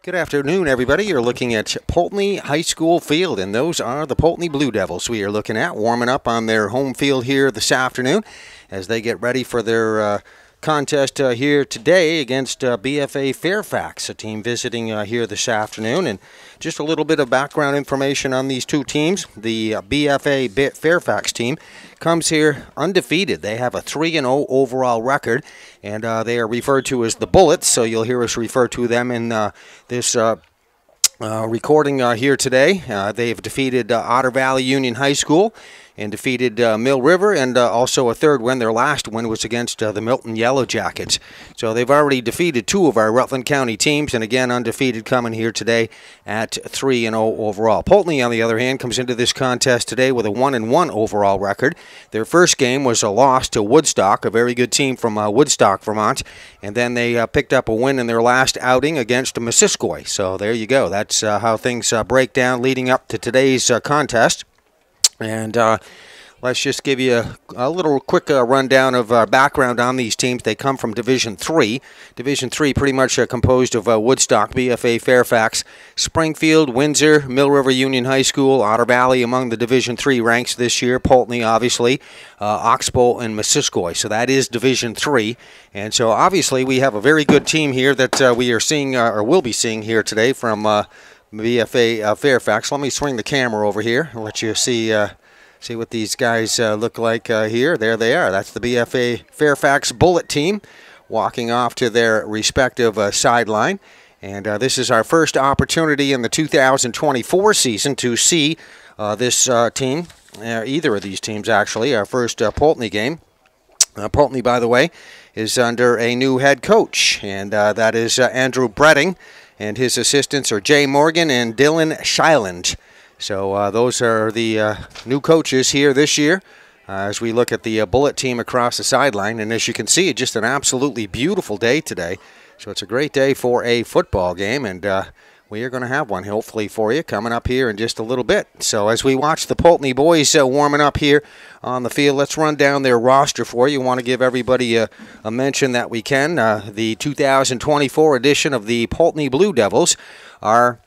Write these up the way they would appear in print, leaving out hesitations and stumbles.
Good afternoon, everybody. You're looking at Poultney High School field, and those are the Poultney Blue Devils we are looking at, warming up on their home field here this afternoon as they get ready for their contest here today against BFA Fairfax, a team visiting here this afternoon. And just a little bit of background information on these two teams. The BFA Fairfax team comes here undefeated. They have a 3-0 overall record, and they are referred to as the Bullets, so you'll hear us refer to them in this recording here today. They have defeated Otter Valley Union High School and defeated Mill River, and also a third win. Their last win was against the Milton Yellow Jackets. So they've already defeated two of our Rutland County teams, and again undefeated coming here today at 3-0 overall. Poultney, on the other hand, comes into this contest today with a 1-1 overall record. Their first game was a loss to Woodstock, a very good team from Woodstock, Vermont, and then they picked up a win in their last outing against Missisquoi. So there you go. That's how things break down leading up to today's contest. And let's just give you a little quick rundown of background on these teams. They come from Division III. Division III pretty much composed of Woodstock, BFA Fairfax, Springfield, Windsor, Mill River Union High School, Otter Valley among the Division III ranks this year, Poultney obviously, Oxbow, and Missisquoi. So that is Division III. And so obviously we have a very good team here that we are seeing or will be seeing here today from BFA Fairfax. Let me swing the camera over here and let you see what these guys look like here. There they are. That's the BFA Fairfax Bullet team walking off to their respective sideline. And this is our first opportunity in the 2024 season to see this team, either of these teams actually, our first Poultney game. Poultney, by the way, is under a new head coach, and that is Andrew Bretting. And his assistants are Jay Morgan and Dylan Shyland. So those are the new coaches here this year as we look at the Bullet team across the sideline. And as you can see, just an absolutely beautiful day today. So it's a great day for a football game, and we are going to have one hopefully for you coming up here in just a little bit. So as we watch the Poultney boys warming up here on the field, let's run down their roster for you. Want to give everybody a mention that we can. The 2024 edition of the Poultney Blue Devils are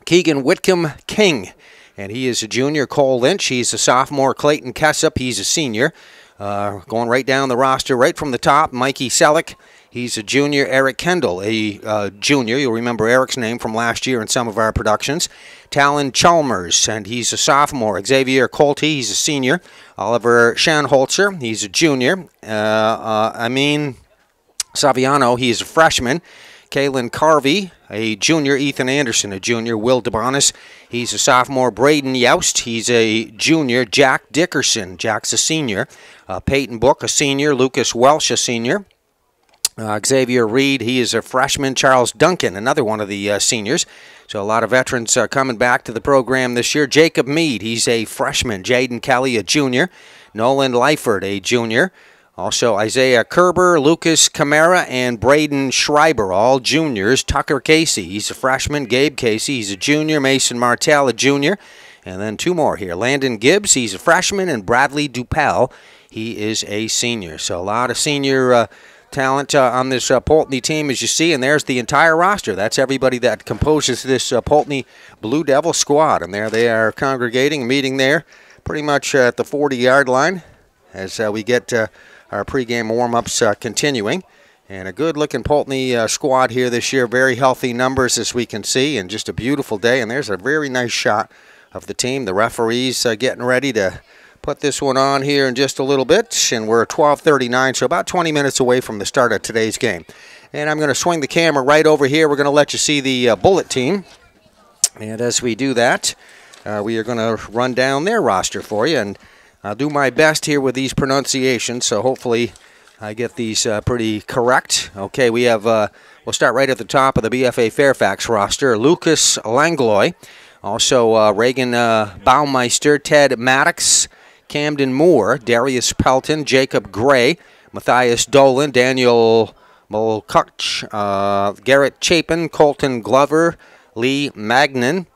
Keegan Whitcomb King, and he is a junior. Cole Lynch, he's a sophomore. Clayton Kessup, he's a senior. Going right down the roster, right from the top, Mikey Selleck, he's a junior. Eric Kendall, a junior. You'll remember Eric's name from last year in some of our productions. Talon Chalmers, and he's a sophomore. Xavier Colte, he's a senior. Oliver Shanholzer, he's a junior. Amin Saviano, he's a freshman. Kalen Carvey, a junior. Ethan Anderson, a junior. Will DeBonis, he's a sophomore. Braden Youst, he's a junior. Jack Dickerson, Jack's a senior. Peyton Book, a senior. Lucas Welsh, a senior. Xavier Reed, he is a freshman. Charles Duncan, another one of the seniors. So a lot of veterans coming back to the program this year. Jacob Mead, he's a freshman. Jaden Kelly, a junior. Nolan Lyford, a junior. Also Isaiah Kerber, Lucas Camara, and Braden Schreiber, all juniors. Tucker Casey, he's a freshman. Gabe Casey, he's a junior. Mason Martell, a junior. And then two more here. Landon Gibbs, he's a freshman. And Bradley Dupel, he is a senior. So a lot of senior talent on this Poultney team, as you see, and there's the entire roster. That's everybody that composes this Poultney Blue Devil squad, and there they are congregating, meeting there pretty much at the 40-yard line as we get our pregame warm-ups continuing. And a good-looking Poultney squad here this year, very healthy numbers as we can see, and just a beautiful day. And there's a very nice shot of the team. The referees getting ready to put this one on here in just a little bit, and we're at 12:39, so about 20 minutes away from the start of today's game. And I'm going to swing the camera right over here. We're going to let you see the Bullet team. And as we do that, we are going to run down their roster for you, and I'll do my best here with these pronunciations, so hopefully I get these pretty correct. Okay, we have, we'll start right at the top of the BFA Fairfax roster. Lucas Langlois, also Reagan Baumeister, Ted Maddox, Camden Moore, Darius Pelton, Jacob Gray, Matthias Dolan, Daniel Mulcuch, Garrett Chapin, Colton Glover, Lee Magnan,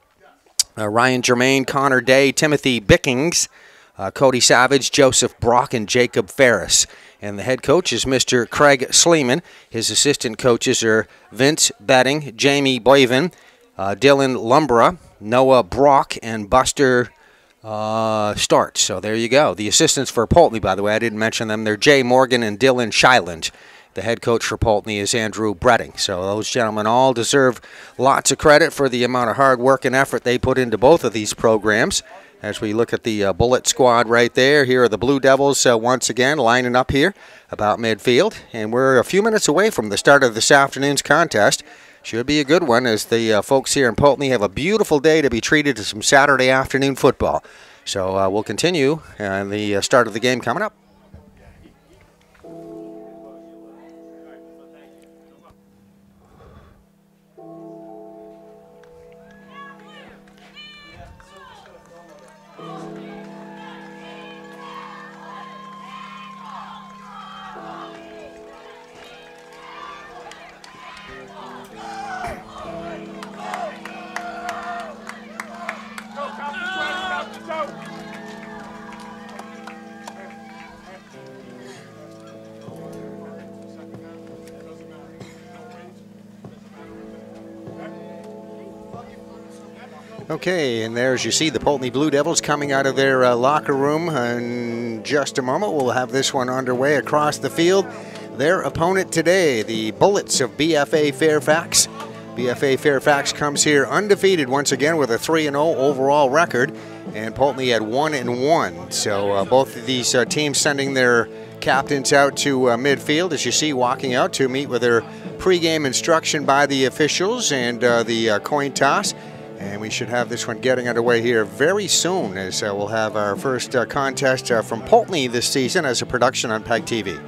Ryan Germain, Connor Day, Timothy Bickings, Cody Savage, Joseph Brock, and Jacob Ferris. And the head coach is Mr. Craig Sleeman. His assistant coaches are Vince Betting, Jamie Boyven, Dylan Lumbra, Noah Brock, and Buster Start. So there you go. The assistants for Poultney, by the way, I didn't mention them. They're Jay Morgan and Dylan Shyland. The head coach for Poultney is Andrew Bretting. So those gentlemen all deserve lots of credit for the amount of hard work and effort they put into both of these programs. As we look at the Bullet squad right there, here are the Blue Devils once again lining up here about midfield. And we're a few minutes away from the start of this afternoon's contest. Should be a good one as the folks here in Poultney have a beautiful day to be treated to some Saturday afternoon football. So we'll continue the start of the game coming up. Okay, and there, as you see, the Poultney Blue Devils coming out of their locker room. In just a moment, we'll have this one underway across the field. Their opponent today, the Bullets of BFA Fairfax. BFA Fairfax comes here undefeated once again with a 3-0 overall record, and Poultney had 1-1. So both of these teams sending their captains out to midfield, as you see, walking out to meet with their pregame instruction by the officials and the coin toss. And we should have this one getting underway here very soon, as we'll have our first contest from Poultney this season as a production on PEGTV.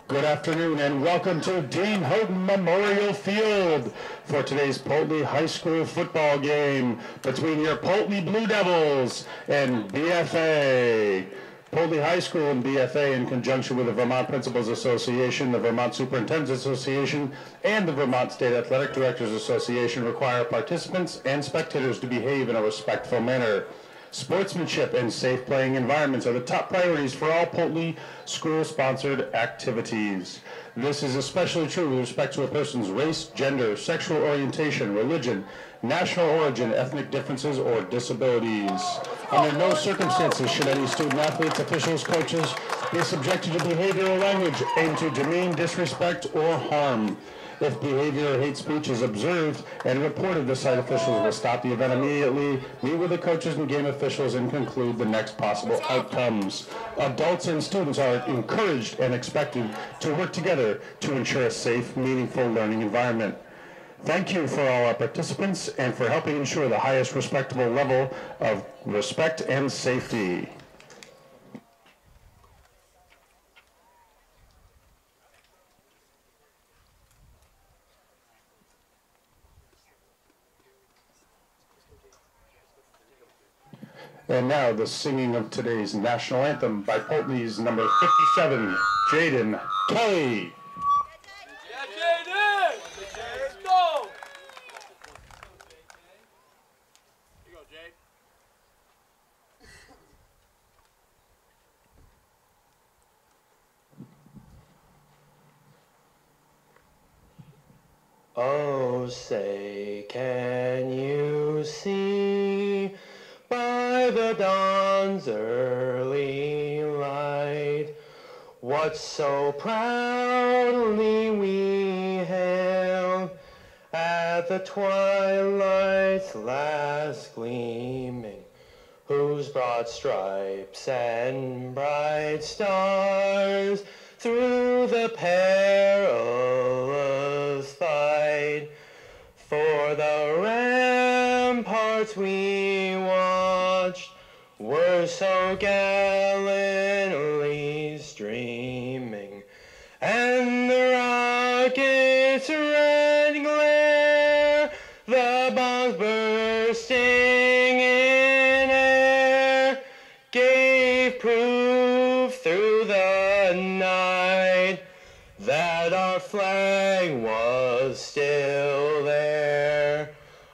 Good afternoon and welcome to Dean Houghton Memorial Field for today's Poultney High School football game between your Poultney Blue Devils and BFA. Poultney High School and BFA, in conjunction with the Vermont Principals Association, the Vermont Superintendents Association, and the Vermont State Athletic Directors Association, require participants and spectators to behave in a respectful manner. Sportsmanship and safe playing environments are the top priorities for all Poultney school-sponsored activities. This is especially true with respect to a person's race, gender, sexual orientation, religion, national origin, ethnic differences, or disabilities. Under no circumstances should any student athletes, officials, coaches be subjected to behavior or language aimed to demean, disrespect, or harm. If behavior or hate speech is observed and reported, the site officials will stop the event immediately, meet with the coaches and game officials, and conclude the next possible outcomes. Adults and students are encouraged and expected to work together to ensure a safe, meaningful learning environment. Thank you for all our participants and for helping ensure the highest respectable level of respect and safety. And now the singing of today's national anthem by Poultney's number 57, Jaden Kelly. Yeah, Jaden! Let's go! Here you go, Jade. Oh, say, can you see by the dawn's early light what so proudly we hailed at the twilight's last gleaming, whose broad stripes and bright stars through the perilous fight for the ramparts we watched were so gallantly streaming, flag was still there.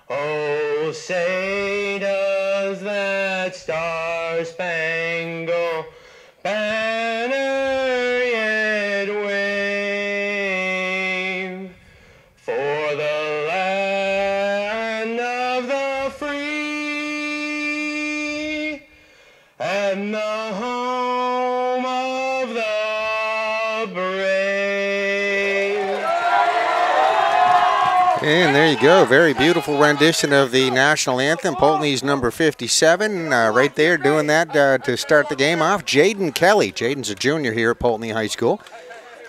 Oh, say does that star-spangled banner yet wave for the land of the free and the home of the brave. And there you go, very beautiful rendition of the national anthem. Poultney's number 57 right there doing that to start the game off. Jaden Kelly. Jaden's a junior here at Poultney High School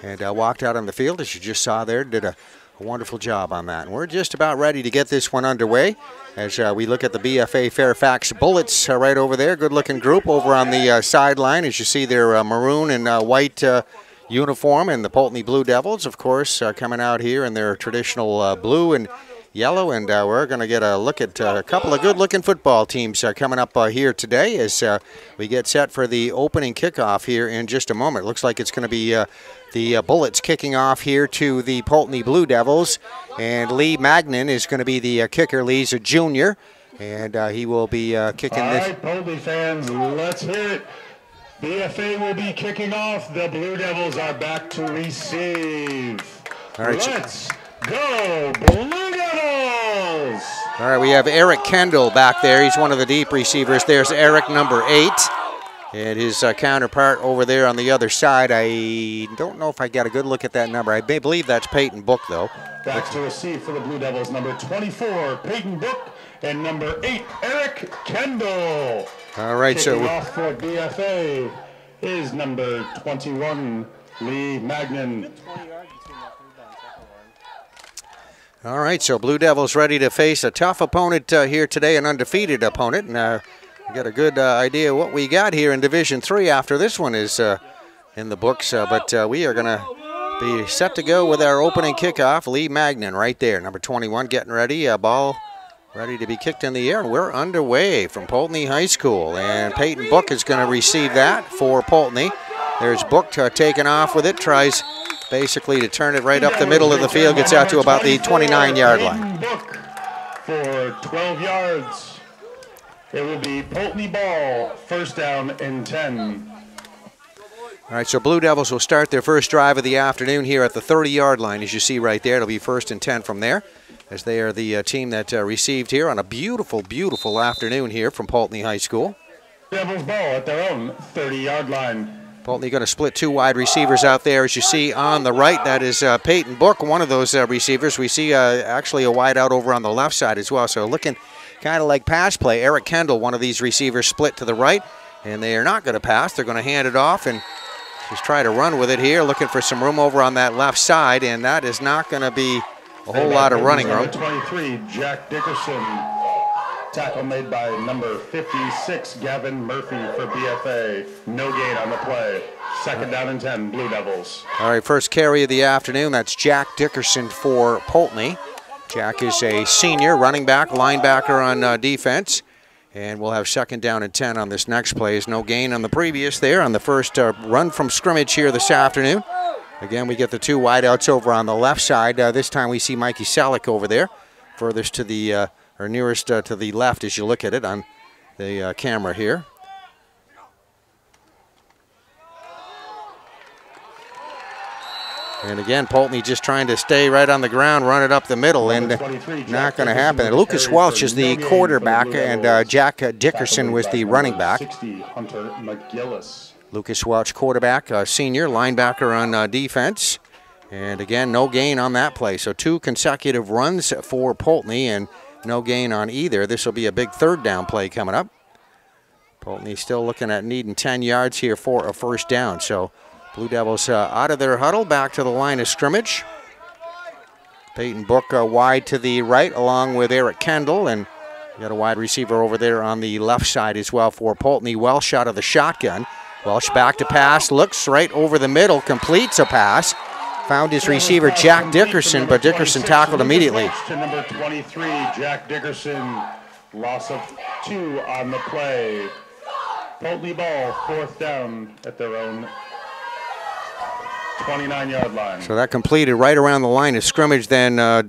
and walked out on the field, as you just saw there, did a wonderful job on that. And we're just about ready to get this one underway as we look at the BFA Fairfax Bullets right over there. Good-looking group over on the sideline. As you see, their maroon and white uniform, and the Poultney Blue Devils, of course, coming out here in their traditional blue and yellow. And we're going to get a look at a couple of good-looking football teams coming up here today as we get set for the opening kickoff here in just a moment. It looks like it's going to be the Bullets kicking off here to the Poultney Blue Devils, and Lee Magnan is going to be the kicker. Lee's a junior, and he will be kicking this. All right, Poultney fans, let's hear it. BFA will be kicking off. The Blue Devils are back to receive. All right, let's go, Blue Devils! All right, we have Eric Kendall back there. He's one of the deep receivers. There's Eric, number 8. And his counterpart over there on the other side, I don't know if I got a good look at that number. I believe that's Peyton Book, though. Back to receive for the Blue Devils, number 24, Peyton Book, and number 8, Eric Kendall. All right, Kicking off for BFA is number 21, Lee Magnan. All right, so Blue Devils ready to face a tough opponent here today, an undefeated opponent. And we got a good idea what we got here in Division III after this one is in the books. But we are going to be set to go with our opening kickoff. Lee Magnan right there, number 21, getting ready. Ball ready to be kicked in the air. And we're underway from Poultney High School. And Peyton Book is going to receive that for Poultney. There's Book taking off with it, tries basically to turn it right up the middle of the field, gets out to about the 29-yard line. Book for 12 yards. It will be Poultney ball, first down and 10. All right, so Blue Devils will start their first drive of the afternoon here at the 30-yard line, as you see right there. It'll be first and 10 from there, as they are the team that received here on a beautiful, beautiful afternoon here from Poultney High School. Devils ball at their own 30-yard line. Poultney going to split 2 wide receivers out there, as you see on the right. That is Peyton Book, one of those receivers. We see actually a wide out over on the left side as well, so looking kind of like pass play. Eric Kendall, one of these receivers, split to the right, and they are not going to pass. They're going to hand it off and just try to run with it here, looking for some room over on that left side, and that is not going to be a whole lot of running room. 23, Jack Dickerson. Tackle made by number 56, Gavin Murphy for BFA. No gain on the play. Second down and 10, Blue Devils. All right, first carry of the afternoon. That's Jack Dickerson for Poultney. Jack is a senior running back, linebacker on defense. And we'll have second down and 10 on this next play. Is no gain on the previous there on the first run from scrimmage here this afternoon. Again, we get the 2 wideouts over on the left side. This time we see Mikey Selleck over there, furthest to the or nearest to the left as you look at it on the camera here. And again, Poultney just trying to stay right on the ground, run it up the middle, and not going to happen. And Lucas Welch is the quarterback, and Jack Dickerson was the running back. Lucas Welch, quarterback, senior, linebacker on defense. And again, no gain on that play. So 2 consecutive runs for Poultney, and no gain on either. This will be a big third down play coming up. Poultney still looking at needing 10 yards here for a first down. So Blue Devils out of their huddle, back to the line of scrimmage. Peyton Book wide to the right along with Eric Kendall, and we got a wide receiver over there on the left side as well for Poultney. Welsh out of the shotgun. Welsh back to pass, looks right over the middle, completes a pass. Found his receiver, Jack Dickerson, but Dickerson tackled immediately. To number 23, Jack Dickerson, loss of 2 on the play. Poultney ball, fourth down at their own 29-yard line. So that completed right around the line of scrimmage. Then a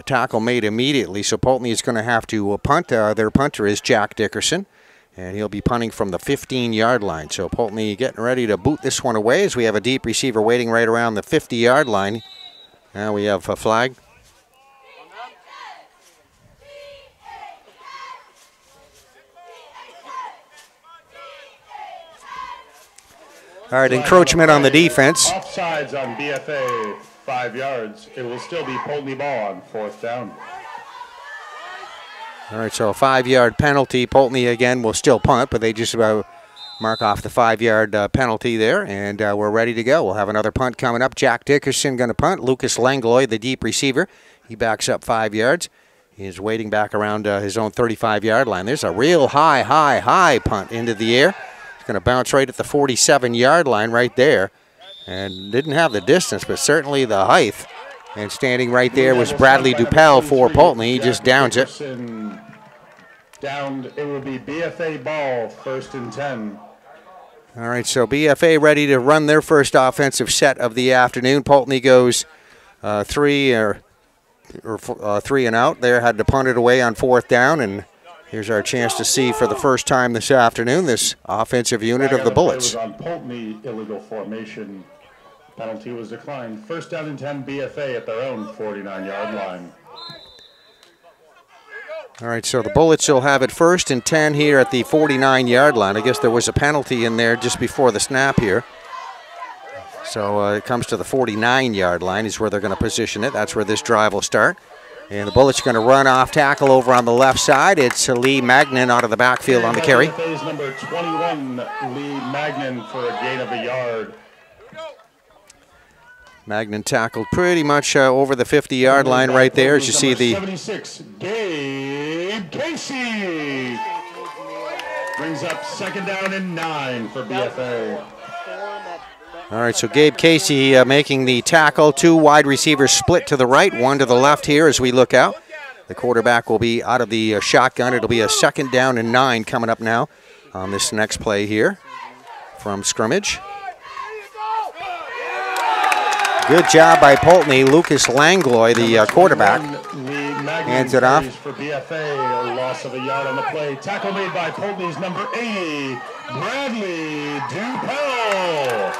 tackle made immediately. So Poultney is going to have to punt. Their punter is Jack Dickerson, and he'll be punting from the 15-yard line. So Poultney getting ready to boot this one away as we have a deep receiver waiting right around the 50-yard line. Now we have a flag. All right, encroachment on the defense. Offsides on BFA, 5 yards. It will still be Poultney ball on 4th down. All right, so a 5-yard penalty. Poultney again will still punt, but they just about mark off the 5-yard penalty there, and we're ready to go. We'll have another punt coming up. Jack Dickerson going to punt. Lucas Langlois, the deep receiver, he backs up 5 yards. He's waiting back around his own 35-yard line. There's a real high punt into the air. It's going to bounce right at the 47-yard line right there, and didn't have the distance, but certainly the height. And standing right there was Bradley Dupel for Poultney. He just downs it. Downed, it will be BFA ball, 1st and 10. All right, so BFA ready to run their first offensive set of the afternoon. Poultney goes 3 and out there, had to punt it away on 4th down, and here's our chance to see for the first time this afternoon this offensive unit of the Bullets. On Poultney, illegal formation. Penalty was declined. 1st down and 10, BFA at their own 49-yard line. All right, so the Bullets will have it 1st and 10 here at the 49-yard line. I guess there was a penalty in there just before the snap here. So it comes to the 49-yard line is where they're going to position it. That's where this drive will start. And the Bullets are going to run off tackle over on the left side. It's Lee Magnan out of the backfield on the carry. BFA's number 21, Lee Magnan, for a gain of a yard. Magnan tackled pretty much over the 50-yard line right there, as you see the 76, Gabe Casey brings up 2nd down and 9 for BFA. All right, so Gabe Casey making the tackle. 2 wide receivers split to the right, 1 to the left here as we look out. The quarterback will be out of the shotgun. It'll be a 2nd down and 9 coming up now on this next play here from scrimmage. Good job by Poultney. Lucas Langlois, the quarterback, hands it off. For BFA, a loss of a yard on the play. Tackle made by Poultney's number 80, Bradley Dupel.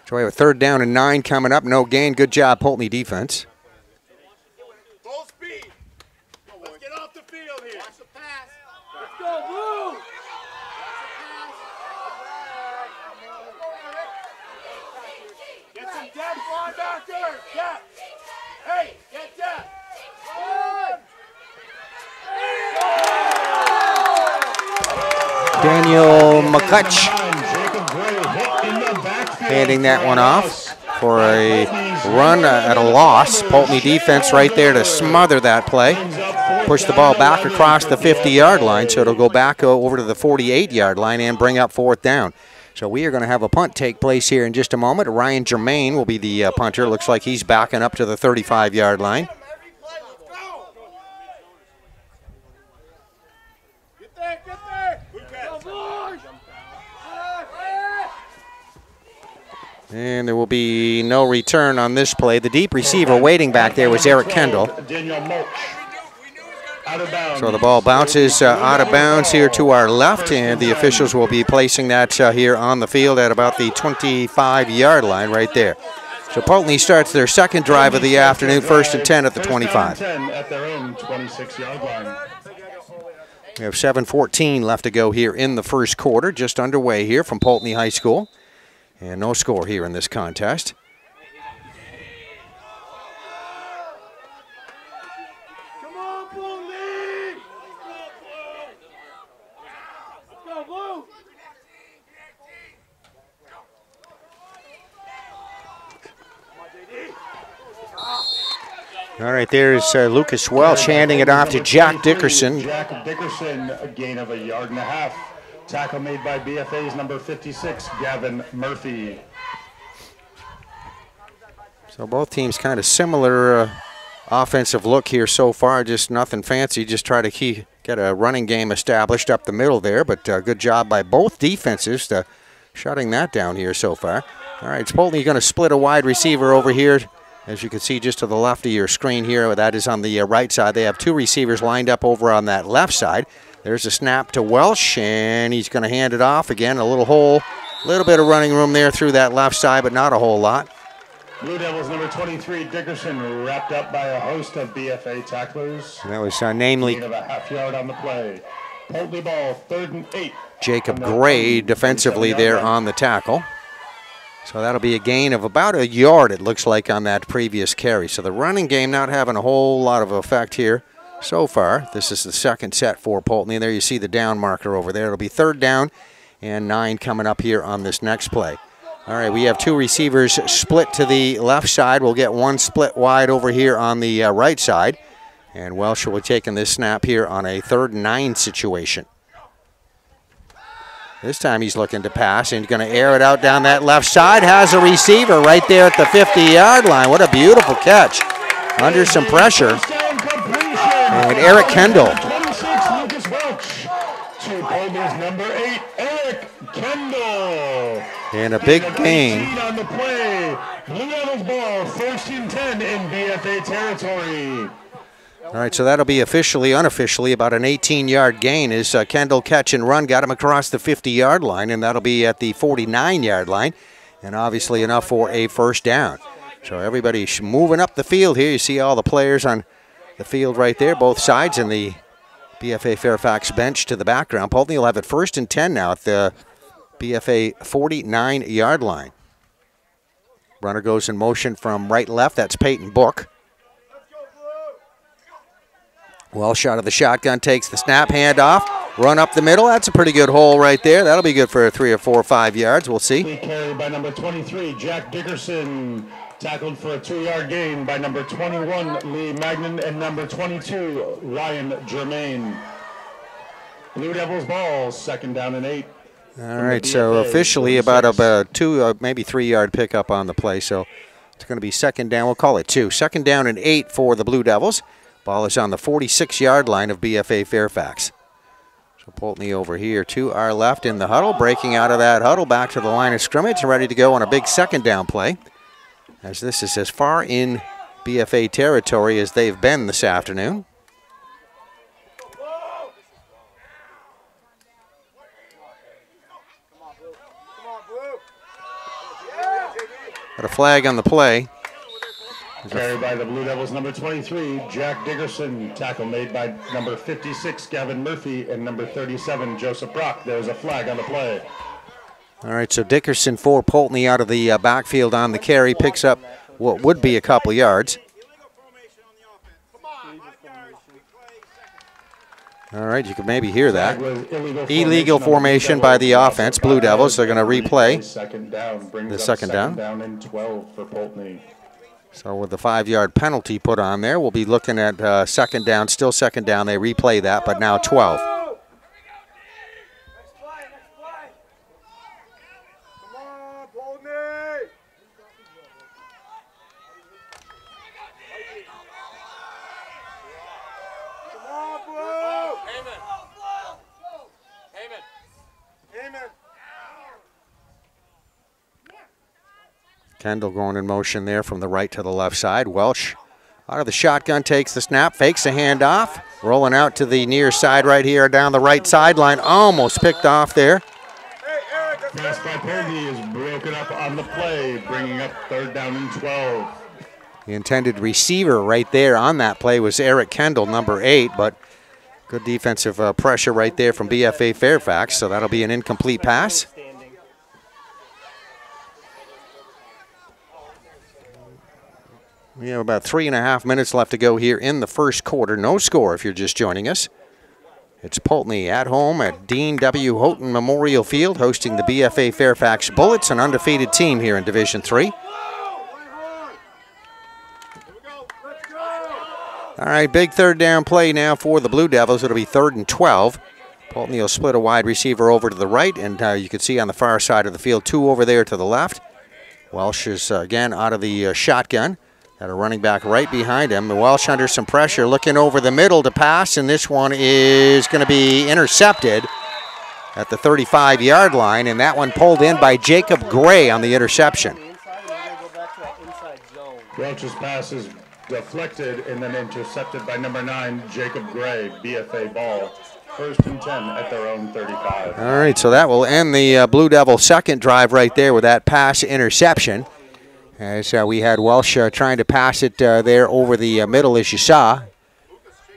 So we have a 3rd down and 9 coming up. No gain. Good job, Poultney defense. Full speed. Let's get off the field here. Watch the pass. Let's go, Blue. Get some depth, linebacker. Depth. Hey, get depth. Daniel McCutch handing that one off for a run at a loss. Poultney defense right there to smother that play. Push the ball back across the 50-yard line, so it'll go back over to the 48-yard line and bring up 4th down. So we are going to have a punt take place here in just a moment. Ryan Germain will be the punter. Looks like he's backing up to the 35-yard line. Get there. And there will be no return on this play. The deep receiver waiting back there was Eric Kendall. So the ball bounces out of bounds here to our left, and the officials will be placing that here on the field at about the 25-yard line right there. So Poultney starts their 2nd drive of the afternoon, 1st and 10 at the 25. At their own 26-yard line. We have 7:14 left to go here in the first quarter, just underway here from Poultney High School. And no score here in this contest. Come on, Poultney! Let's go, Blue! All right, there's Lucas Welch handing it off to Jack Dickerson. Jack Dickerson, a gain of a yard and a half. Tackle made by BFA's number 56, Gavin Murphy. So both teams kind of similar offensive look here so far, just nothing fancy. Just try to get a running game established up the middle there, but good job by both defenses to shutting that down here so far. All right, Poultney going to split a wide receiver over here. As you can see just to the left of your screen here, that is on the right side. They have two receivers lined up over on that left side. There's a snap to Welsh, and he's going to hand it off. Again, a little hole, a little bit of running room there through that left side, but not a whole lot. Blue Devils number 23, Dickerson, wrapped up by a host of BFA tacklers. And that was namely Gain of a half yard on the play. Poultney ball, 3rd and 8. Jacob Gray defensively there on the tackle. So that'll be a gain of about a yard, it looks like, on that previous carry. So the running game not having a whole lot of effect here so far. This is the second set for Poultney. There you see the down marker over there. It'll be 3rd down and 9 coming up here on this next play. All right, we have two receivers split to the left side. We'll get one split wide over here on the right side. And Welsh will be taking this snap here on a 3rd and 9 situation. This time he's looking to pass and going to air it out down that left side. Has a receiver right there at the 50-yard line. What a beautiful catch. Under some pressure. And Eric Kendall. 26, Lucas Welch. To Poultney's number 8, Eric Kendall. And a big gain. On the play. Blue Devils ball, 1st and 10 in BFA territory. All right, so that'll be officially, unofficially, about an 18-yard gain as Kendall catch and run got him across the 50-yard line, and that'll be at the 49-yard line, and obviously enough for a 1st down. So everybody's moving up the field here. You see all the players on the field right there, both sides, and the BFA Fairfax bench to the background. Poultney will have it 1st and 10 now at the BFA 49-yard line. Runner goes in motion from right left. That's Peyton Book. Welsh out of the shotgun, takes the snap, handoff, run up the middle. That's a pretty good hole right there. That'll be good for 3 or 4 or 5 yards. We'll see. Carried by number 23, Jack Dickerson. Tackled for a 2-yard gain by number 21, Lee Magnan, and number 22, Ryan Germain. Blue Devils ball, 2nd down and 8. All right, so officially about a 2, maybe 3-yard pickup on the play. So it's going to be 2nd down. We'll call it 2. 2nd down and 8 for the Blue Devils. Ball is on the 46-yard line of BFA Fairfax. So Poultney over here to our left in the huddle, breaking out of that huddle back to the line of scrimmage, ready to go on a big 2nd down play. As this is as far in BFA territory as they've been this afternoon. Got a flag on the play. Carried by the Blue Devils number 23, Jack Dickerson. Tackle made by number 56, Gavin Murphy, and number 37, Joseph Brock. There's a flag on the play. All right, so Dickerson for Poultney out of the backfield on the carry, picks up what would be a couple yards. All right, you can maybe hear that. Illegal formation by the offense, Blue Devils. They're going to replay the 2nd down. Down and 12 for Poultney. So with the 5-yard penalty put on there, we'll be looking at 2nd down, still 2nd down. They replay that, but now 12. Kendall going in motion there from the right to the left side. Welsh out of the shotgun, takes the snap, fakes a handoff, rolling out to the near side right here down the right sideline. Almost picked off there. Pass by Poultney is broken up on the play, bringing up 3rd down and 12. The intended receiver right there on that play was Eric Kendall, number 8, but good defensive pressure right there from BFA Fairfax, so that'll be an incomplete pass. We have about 3.5 minutes left to go here in the 1st quarter. No score if you're just joining us. It's Poultney at home at Dean W. Houghton Memorial Field, hosting the BFA Fairfax Bullets, an undefeated team here in Division III. All right, big 3rd down play now for the Blue Devils. It'll be 3rd and 12. Poultney will split a wide receiver over to the right, and you can see on the far side of the field, 2 over there to the left. Welsh is again out of the shotgun. Got a running back right behind him. Welsh under some pressure, looking over the middle to pass, and this one is going to be intercepted. at the 35-yard line, and that one pulled in by Jacob Gray on the interception. Welch's pass is deflected and then intercepted by number 9, Jacob Gray. BFA ball. 1st and 10 at their own 35. All right, so that will end the Blue Devils' second drive right there with that pass interception. As we had Welsh trying to pass it there over the middle, as you saw.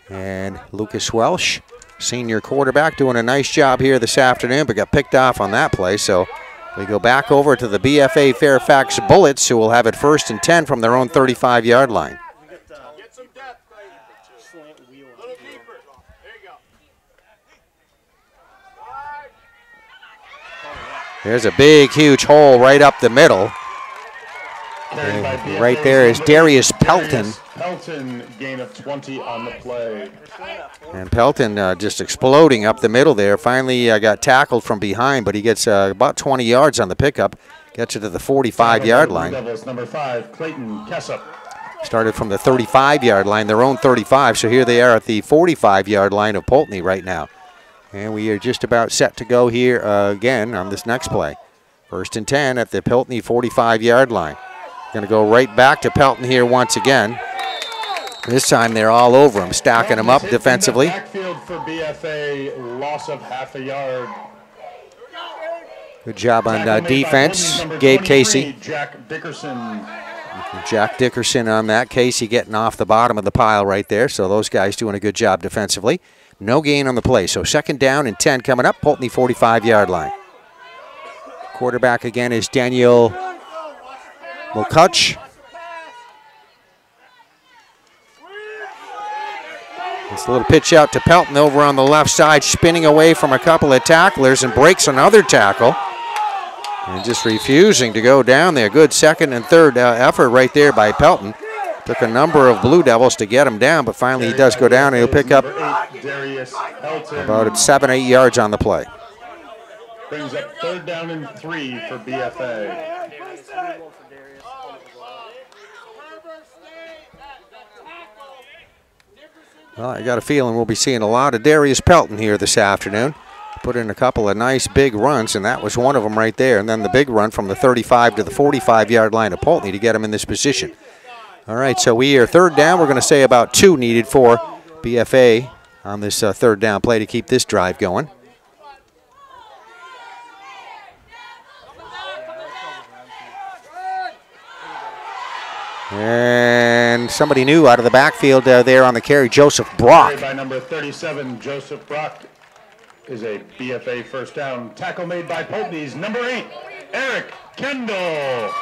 And Lucas Welsh, senior quarterback, doing a nice job here this afternoon, but got picked off on that play. So we go back over to the BFA Fairfax Bullets, who will have it 1st and 10 from their own 35-yard line. Get some depth, slant wheel. A little deeper. There you go. There's a big, huge hole right up the middle. And right there is Darius Pelton. Pelton, gain of 20 on the play. And Pelton just exploding up the middle there. Finally got tackled from behind, but he gets about 20 yards on the pickup. Gets it to the 45-yard line. Devils, number 5, Clayton Kessup. Started from the 35-yard line, their own 35. So here they are at the 45-yard line of Poultney right now. And we are just about set to go here again on this next play. 1st and 10 at the Poultney 45-yard line. Going to go right back to Pelton here once again. This time they're all over him, stacking him up defensively. Backfield for BFA, loss of half a yard. Good job on defense, Gabe Casey. Jack Dickerson. Jack Dickerson on that. Casey getting off the bottom of the pile right there. So those guys doing a good job defensively. No gain on the play. So 2nd down and 10 coming up, Poultney 45-yard line. Quarterback again is Daniel Mokuch. It's a little pitch out to Pelton over on the left side, spinning away from a couple of tacklers and breaks another tackle. And just refusing to go down there. Good 2nd and 3rd effort right there by Pelton. Took a number of Blue Devils to get him down, but finally he does go down and he'll pick up about 7-8 yards on the play. Brings up 3rd down and 3 for BFA. Well, I got a feeling we'll be seeing a lot of Darius Pelton here this afternoon. Put in a couple of nice big runs, and that was one of them right there. And then the big run from the 35 to the 45-yard line of Poultney to get him in this position. All right, so we are 3rd down. We're going to say about 2 needed for BFA on this 3rd down play to keep this drive going. And somebody new out of the backfield there on the carry, Joseph Brock. By number 37, Joseph Brock is a BFA 1st down. Tackle made by Poultney's number 8, Eric Kendall.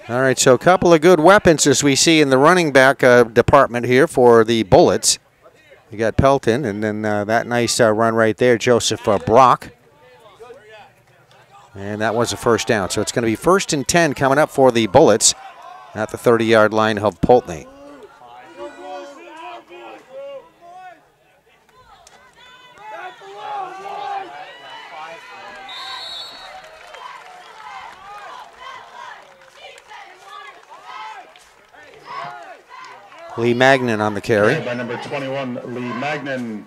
All right, so a couple of good weapons as we see in the running back department here for the Bullets. You got Pelton, and then that nice run right there, Joseph Brock. And that was a 1st down. So it's going to be 1st and 10 coming up for the Bullets at the 30-yard line of Poultney. Lee Magnan on the carry. By number 21, Lee Magnan.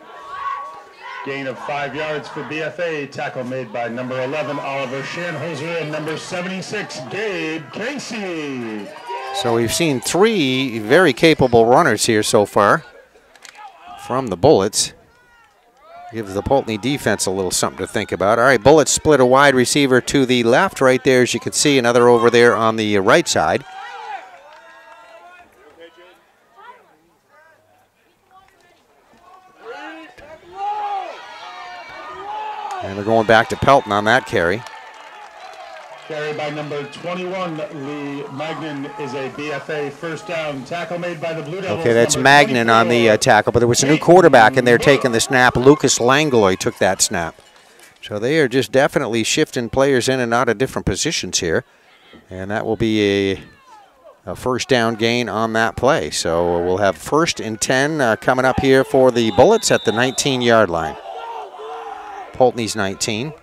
Gain of 5 yards for BFA. Tackle made by number 11, Oliver Schanhoser, and number 76, Gabe Casey. So we've seen 3 very capable runners here so far from the Bullets. Gives the Poultney defense a little something to think about. All right, Bullets split a wide receiver to the left right there, as you can see, another over there on the right side. And they're going back to Pelton on that carry. Carry by number 21, Lee Magnan is a BFA 1st down. Tackle made by the Blue Devils. Okay, that's Magnan on the tackle, but there was a new quarterback in there taking the snap. Lucas Langlois took that snap. So they are just definitely shifting players in and out of different positions here. And that will be a 1st down gain on that play. So we'll have 1st and 10 coming up here for the Bullets at the 19-yard line. Poultney's 19.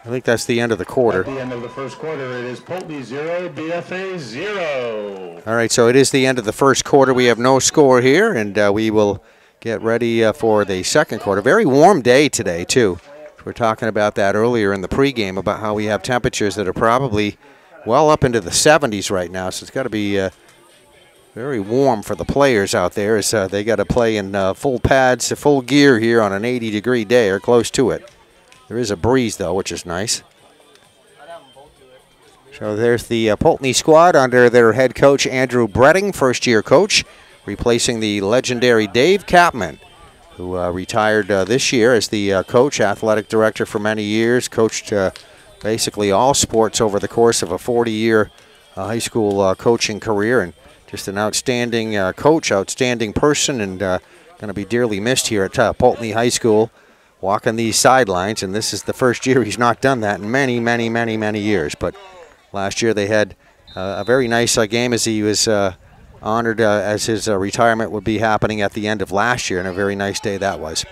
I think that's the end of the quarter. At the end of the 1st quarter, it is Poultney 0, BFA 0. All right, so it is the end of the 1st quarter. We have no score here, and we will get ready for the second quarter. Very warm day today, too. We were talking about that earlier in the pregame about how we have temperatures that are probably well up into the 70s right now. So it's got to be very warm for the players out there as they got to play in full pads, full gear here on an 80-degree day or close to it. There is a breeze, though, which is nice. So there's the Poultney squad under their head coach, Andrew Bretting, first-year coach, replacing the legendary Dave Capman, who retired this year as the coach, athletic director for many years, coached basically all sports over the course of a 40-year high school coaching career, and just an outstanding coach, outstanding person, and going to be dearly missed here at Poultney High School, walking these sidelines. And this is the first year he's not done that in many, many, many, many years. But last year they had a very nice game as he was honored as his retirement would be happening at the end of last year, and a very nice day that was.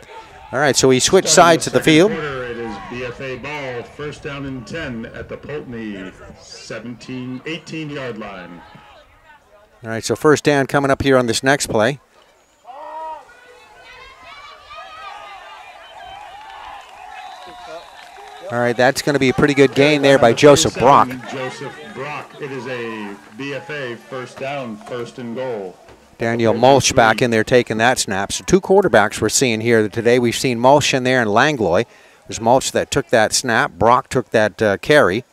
All right, so he switched sides of the field. It is BFA ball, first down and 10 at the Poultney 18-yard line. All right, so first down coming up here on this next play. All right, that's going to be a pretty good gain there by Joseph Brock. Joseph Brock. It is a BFA first down, first and goal. Daniel Mulch back in there taking that snap. So two quarterbacks we're seeing here today. We've seen Mulch in there and Langlois. It was Mulch that took that snap. Brock took that carry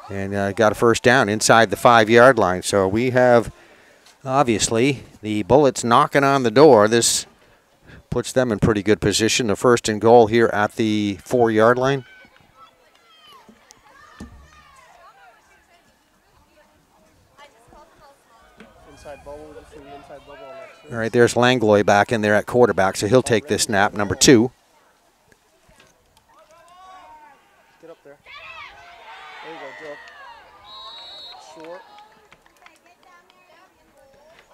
and got a first down inside the 5-yard line. So we have, obviously, the Bullets knocking on the door. This puts them in pretty good position. The first and goal here at the 4-yard line. All right, there's Langlois back in there at quarterback, so he'll take this snap, number 2. Get up there. There you go, Joe. Short.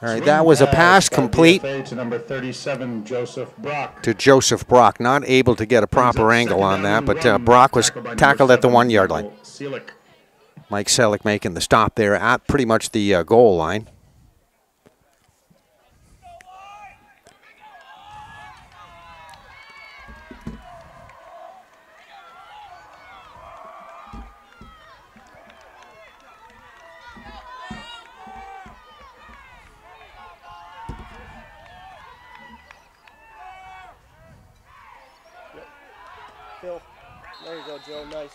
All right, that was a pass complete to number 37, Joseph Brock. To Joseph Brock. Not able to get a proper angle on that, but Brock was tackled at the 1-yard line. Mike Selick making the stop there at pretty much the goal line. Phil, there you go, Joe. Nice.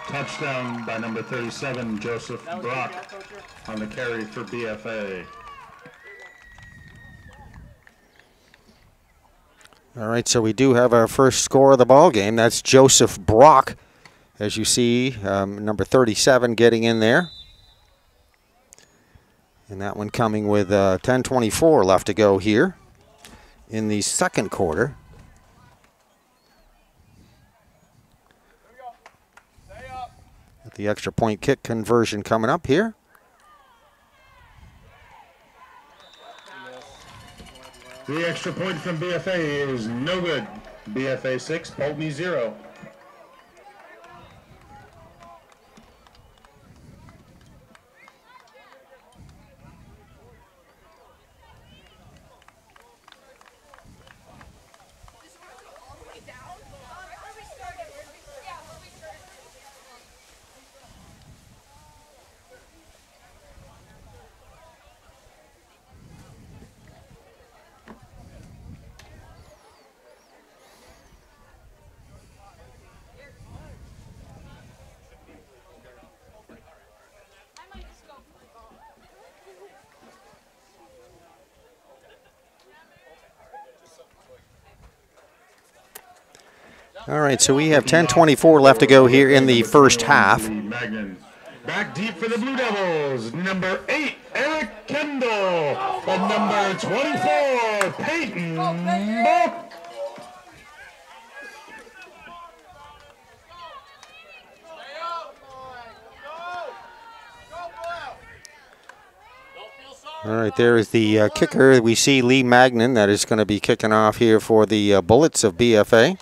Touchdown by number 37, Joseph Brock, on the carry for BFA. All right, so we do have our first score of the ball game. That's Joseph Brock, as you see, number 37 getting in there. And that one coming with 10:24 left to go here in the second quarter. The extra point kick conversion coming up here. The extra point from BFA is no good. BFA 6, Poultney 0. All right, so we have 10:24 left to go here in the first half. Back deep for the Blue Devils, number 8, Eric Kendall, and number 24, Peyton Buck. All right, there is the kicker. We see Lee Magnan that is going to be kicking off here for the Bullets of BFA.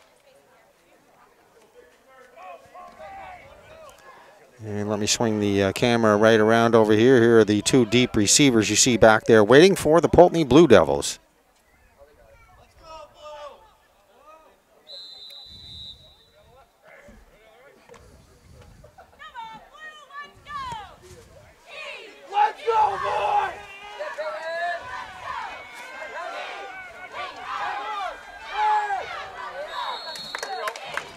And let me swing the camera right around over here. Here are the two deep receivers you see back there waiting for the Poultney Blue Devils. Let's go, boys!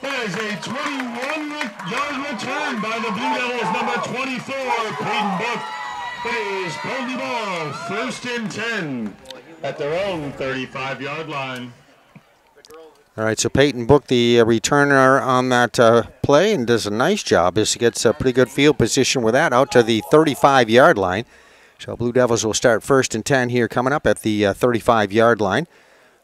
That is a 21-yard return by the Blue Devils, number 24, Peyton Book. It is Poultney ball, 1st and 10 at their own 35-yard line. All right, so Peyton Book, the returner on that play, and does a nice job. He gets a pretty good field position with that out to the 35-yard line. So Blue Devils will start 1st and 10 here coming up at the 35-yard line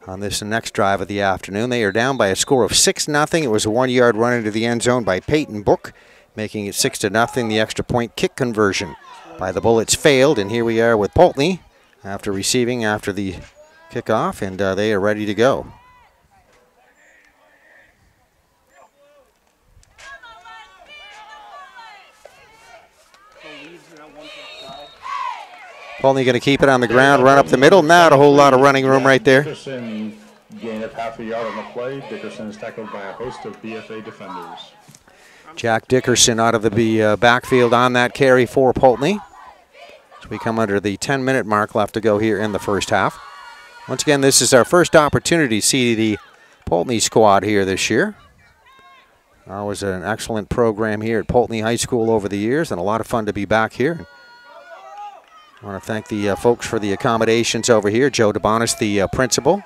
on this next drive of the afternoon. They are down by a score of 6-0. It was a 1-yard run into the end zone by Peyton Book, making it 6-0. The extra point kick conversion by the Bullets failed, and here we are with Poultney after receiving after the kickoff, and they are ready to go. Poultney going to keep it on the ground, run up the middle. Not a whole lot of running room right there. Dickerson gained up half a yard on the play. Dickerson is tackled by a host of BFA defenders. Jack Dickerson out of the backfield on that carry for Poultney. So we come under the 10-minute mark left to go here in the first half. Once again, this is our first opportunity to see the Poultney squad here this year. Always an excellent program here at Poultney High School over the years, and a lot of fun to be back here. I want to thank the folks for the accommodations over here. Joe DeBonis, the principal.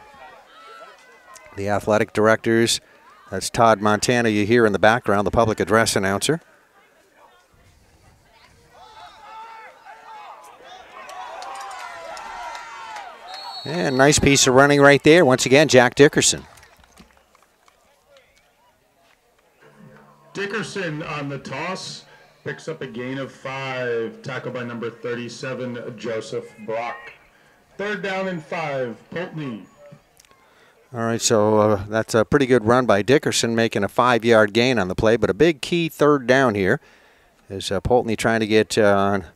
The athletic directors. That's Todd Montana you hear in the background, the public address announcer. And nice piece of running right there. Once again, Jack Dickerson. Dickerson on the toss. Picks up a gain of 5. Tackled by number 37, Joseph Brock. 3rd down and 5, Poultney. All right, so that's a pretty good run by Dickerson, making a 5-yard gain on the play, but a big key 3rd down here is Poultney trying to get on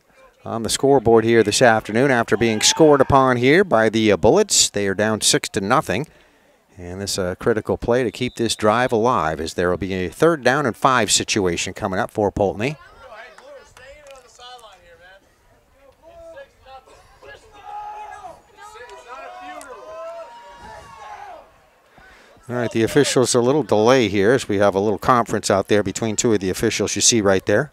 the scoreboard here this afternoon after being scored upon here by the Bullets. They are down 6-0, and this is a critical play to keep this drive alive, as there will be a 3rd down and 5 situation coming up for Poultney. All right, the officials, a little delay here as we have a little conference out there between two of the officials you see right there.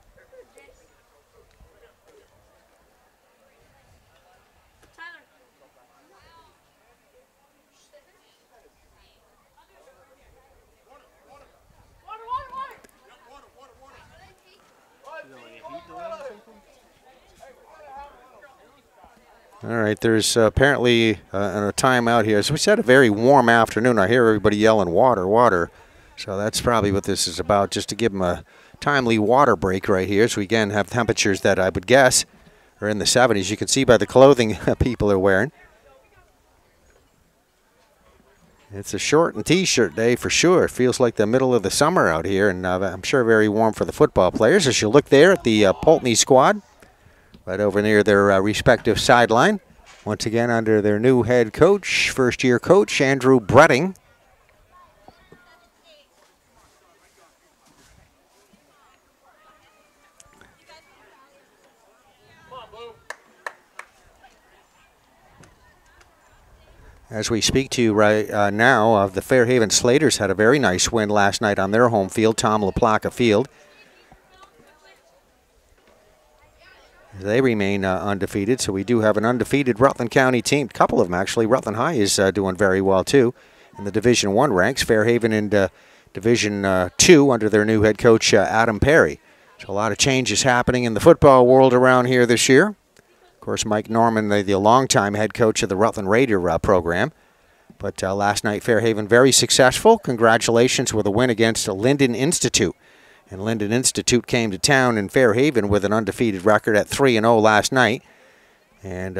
All right, there's apparently a timeout here. As we said, a very warm afternoon. I hear everybody yelling water, water. So that's probably what this is about, just to give them a timely water break right here. So we again have temperatures that I would guess are in the 70s. You can see by the clothing people are wearing. It's a short and T-shirt day for sure. It feels like the middle of the summer out here, and I'm sure very warm for the football players. As you look there at the Poultney squad, right over near their respective sideline. Once again under their new head coach, first-year coach, Andrew Bretting. As we speak to you right now, the Fairhaven Slaters had a very nice win last night on their home field, Tom LaPlaca Field. They remain undefeated, so we do have an undefeated Rutland County team. A couple of them, actually. Rutland High is doing very well, too, in the Division I ranks. Fairhaven in Division II under their new head coach, Adam Perry. So a lot of changes happening in the football world around here this year. Of course, Mike Norman, the longtime head coach of the Rutland Raider program. But last night, Fairhaven very successful. Congratulations with a win against Linden Institute. And Linden Institute came to town in Fairhaven with an undefeated record at 3-0 last night. And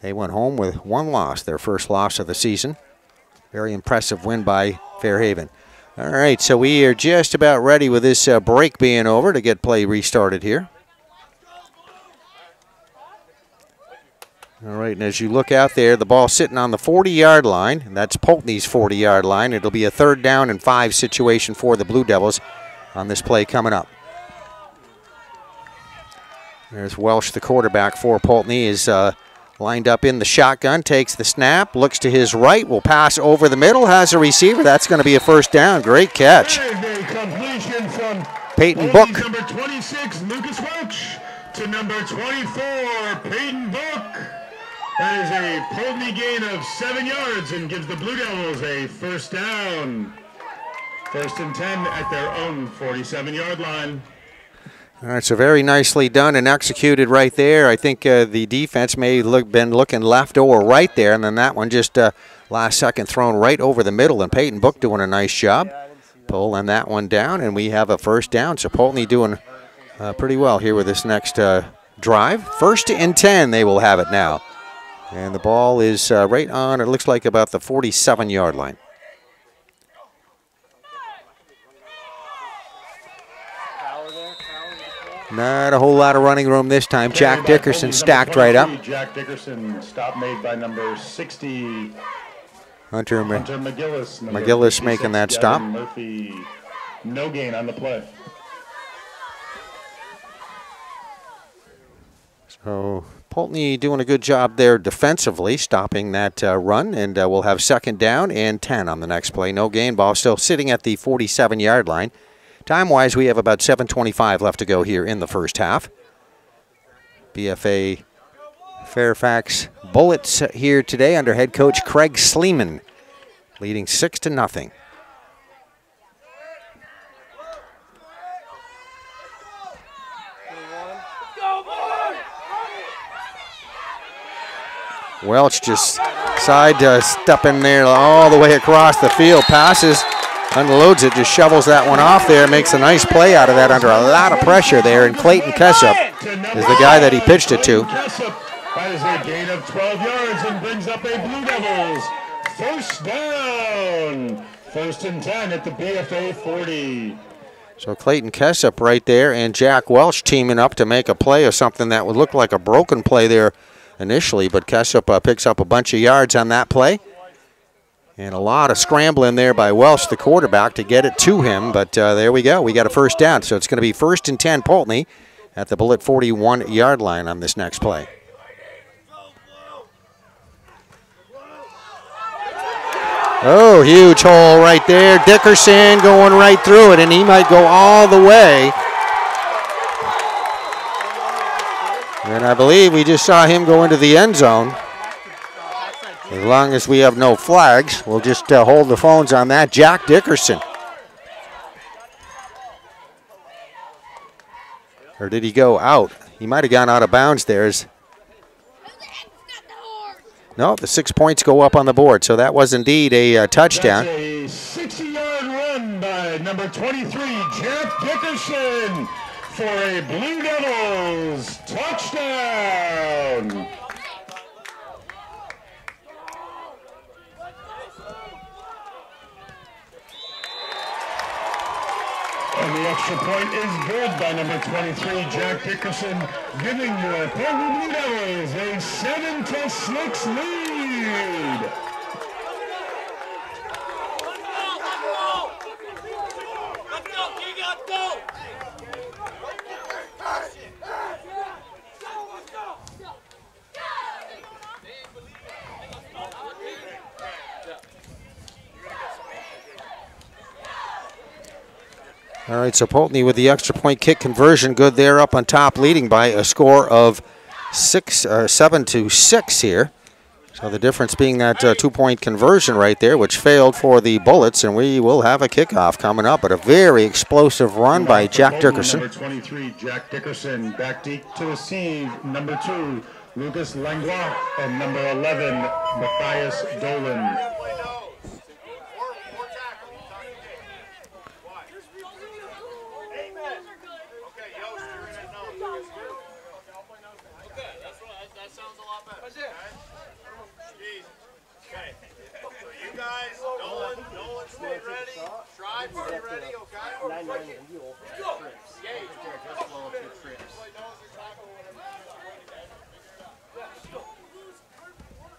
they went home with 1 loss, their first loss of the season. Very impressive win by Fairhaven. All right, so we are just about ready with this break being over to get play restarted here. All right, and as you look out there, the ball sitting on the 40-yard line, and that's Poultney's 40-yard line. It'll be a 3rd down and 5 situation for the Blue Devils on this play coming up. There's Welsh, the quarterback for Poultney, is lined up in the shotgun, takes the snap, looks to his right, will pass over the middle, has a receiver. That's going to be a 1st down. Great catch. Completion from Peyton Book. Number 26, Lucas Welch, to number 24, Peyton Book. That is a Poultney gain of 7 yards and gives the Blue Devils a 1st down. 1st and 10 at their own 47-yard line. All right, so very nicely done and executed right there. I think the defense may have been looking left or right there, and then that one just last second thrown right over the middle, and Peyton Book doing a nice job pulling that one down, and we have a 1st down. So Poultney doing pretty well here with this next drive. 1st and 10, they will have it now. And the ball is right on, it looks like about the 47-yard line. Not a whole lot of running room this time. Jack Dickerson stacked right up. Jack Dickerson, stop made by number 60. Hunter McGillis. McGillis making that stop. Murphy, no gain on the play. So Poultney doing a good job there defensively, stopping that run, and we'll have 2nd down and 10 on the next play. No gain. Ball still sitting at the 47-yard line. Time-wise, we have about 7:25 left to go here in the 1st half. BFA Fairfax Bullets here today under head coach Craig Sleeman, leading 6-0. Welch just stepping there all the way across the field, passes, unloads it, just shovels that one off there, makes a nice play out of that under a lot of pressure there, and Clayton Kessup is the guy that he pitched it to. That is a gain of 12 yards and brings up a Blue Devils 1st down. 1st and 10 at the BFA 40. So Clayton Kessup right there and Jack Welch teaming up to make a play of something that would look like a broken play there initially, but Kessup picks up a bunch of yards on that play. And a lot of scrambling there by Welsh, the quarterback, to get it to him. But there we go. We got a 1st down. So it's going to be 1st and 10 Poultney at the Bullet 41-yard line on this next play. Oh, huge hole right there. Dickerson going right through it, and he might go all the way. And I believe we just saw him go into the end zone. As long as we have no flags, we'll just hold the phones on that. Jack Dickerson. Or did he go out? He might have gone out of bounds there. No, the 6 points go up on the board, so that was indeed a touchdown. That's a 60-yard run by number 23, Jack Dickerson, for a Blue Devils touchdown. And the extra point is good by number 23, Jack Dickerson, giving the Poultney Blue Devils a 7-6 lead. All right, so Poultney with the extra point kick conversion, good there up on top, leading by a score of 7-6 here. So the difference being that 2-point conversion right there, which failed for the Bullets, and we will have a kickoff coming up. But a very explosive run by Jack Dickerson. Number 23, Jack Dickerson, back deep to receive. Number 2, Lucas Langlois, and number 11, Matthias Dolan.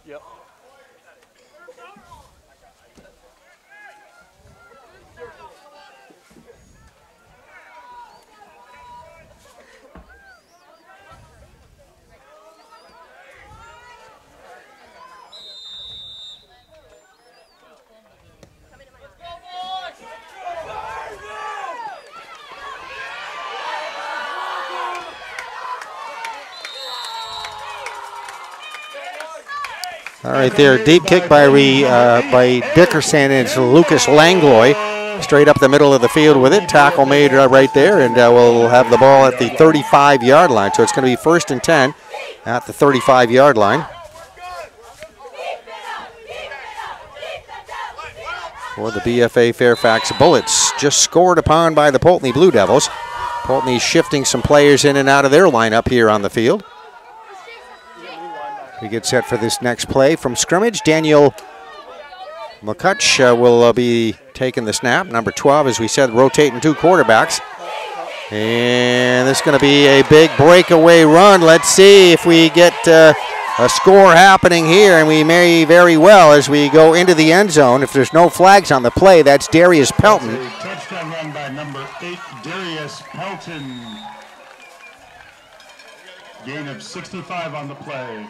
Yep. All right, there, deep kick by Dickerson, and it's Lucas Langlois straight up the middle of the field with it. Tackle made right there, and we'll have the ball at the 35-yard line. So it's going to be 1st and 10 at the 35-yard line. For the BFA Fairfax Bullets, just scored upon by the Poultney Blue Devils. Poultney shifting some players in and out of their lineup here on the field. We get set for this next play from scrimmage. Daniel McCutch will be taking the snap. Number 12, as we said, rotating 2 quarterbacks. And this is going to be a big breakaway run. Let's see if we get a score happening here, and we may very well as we go into the end zone. If there's no flags on the play, that's Darius Pelton. A touchdown run by number 8, Darius Pelton. Gain of 65 on the play.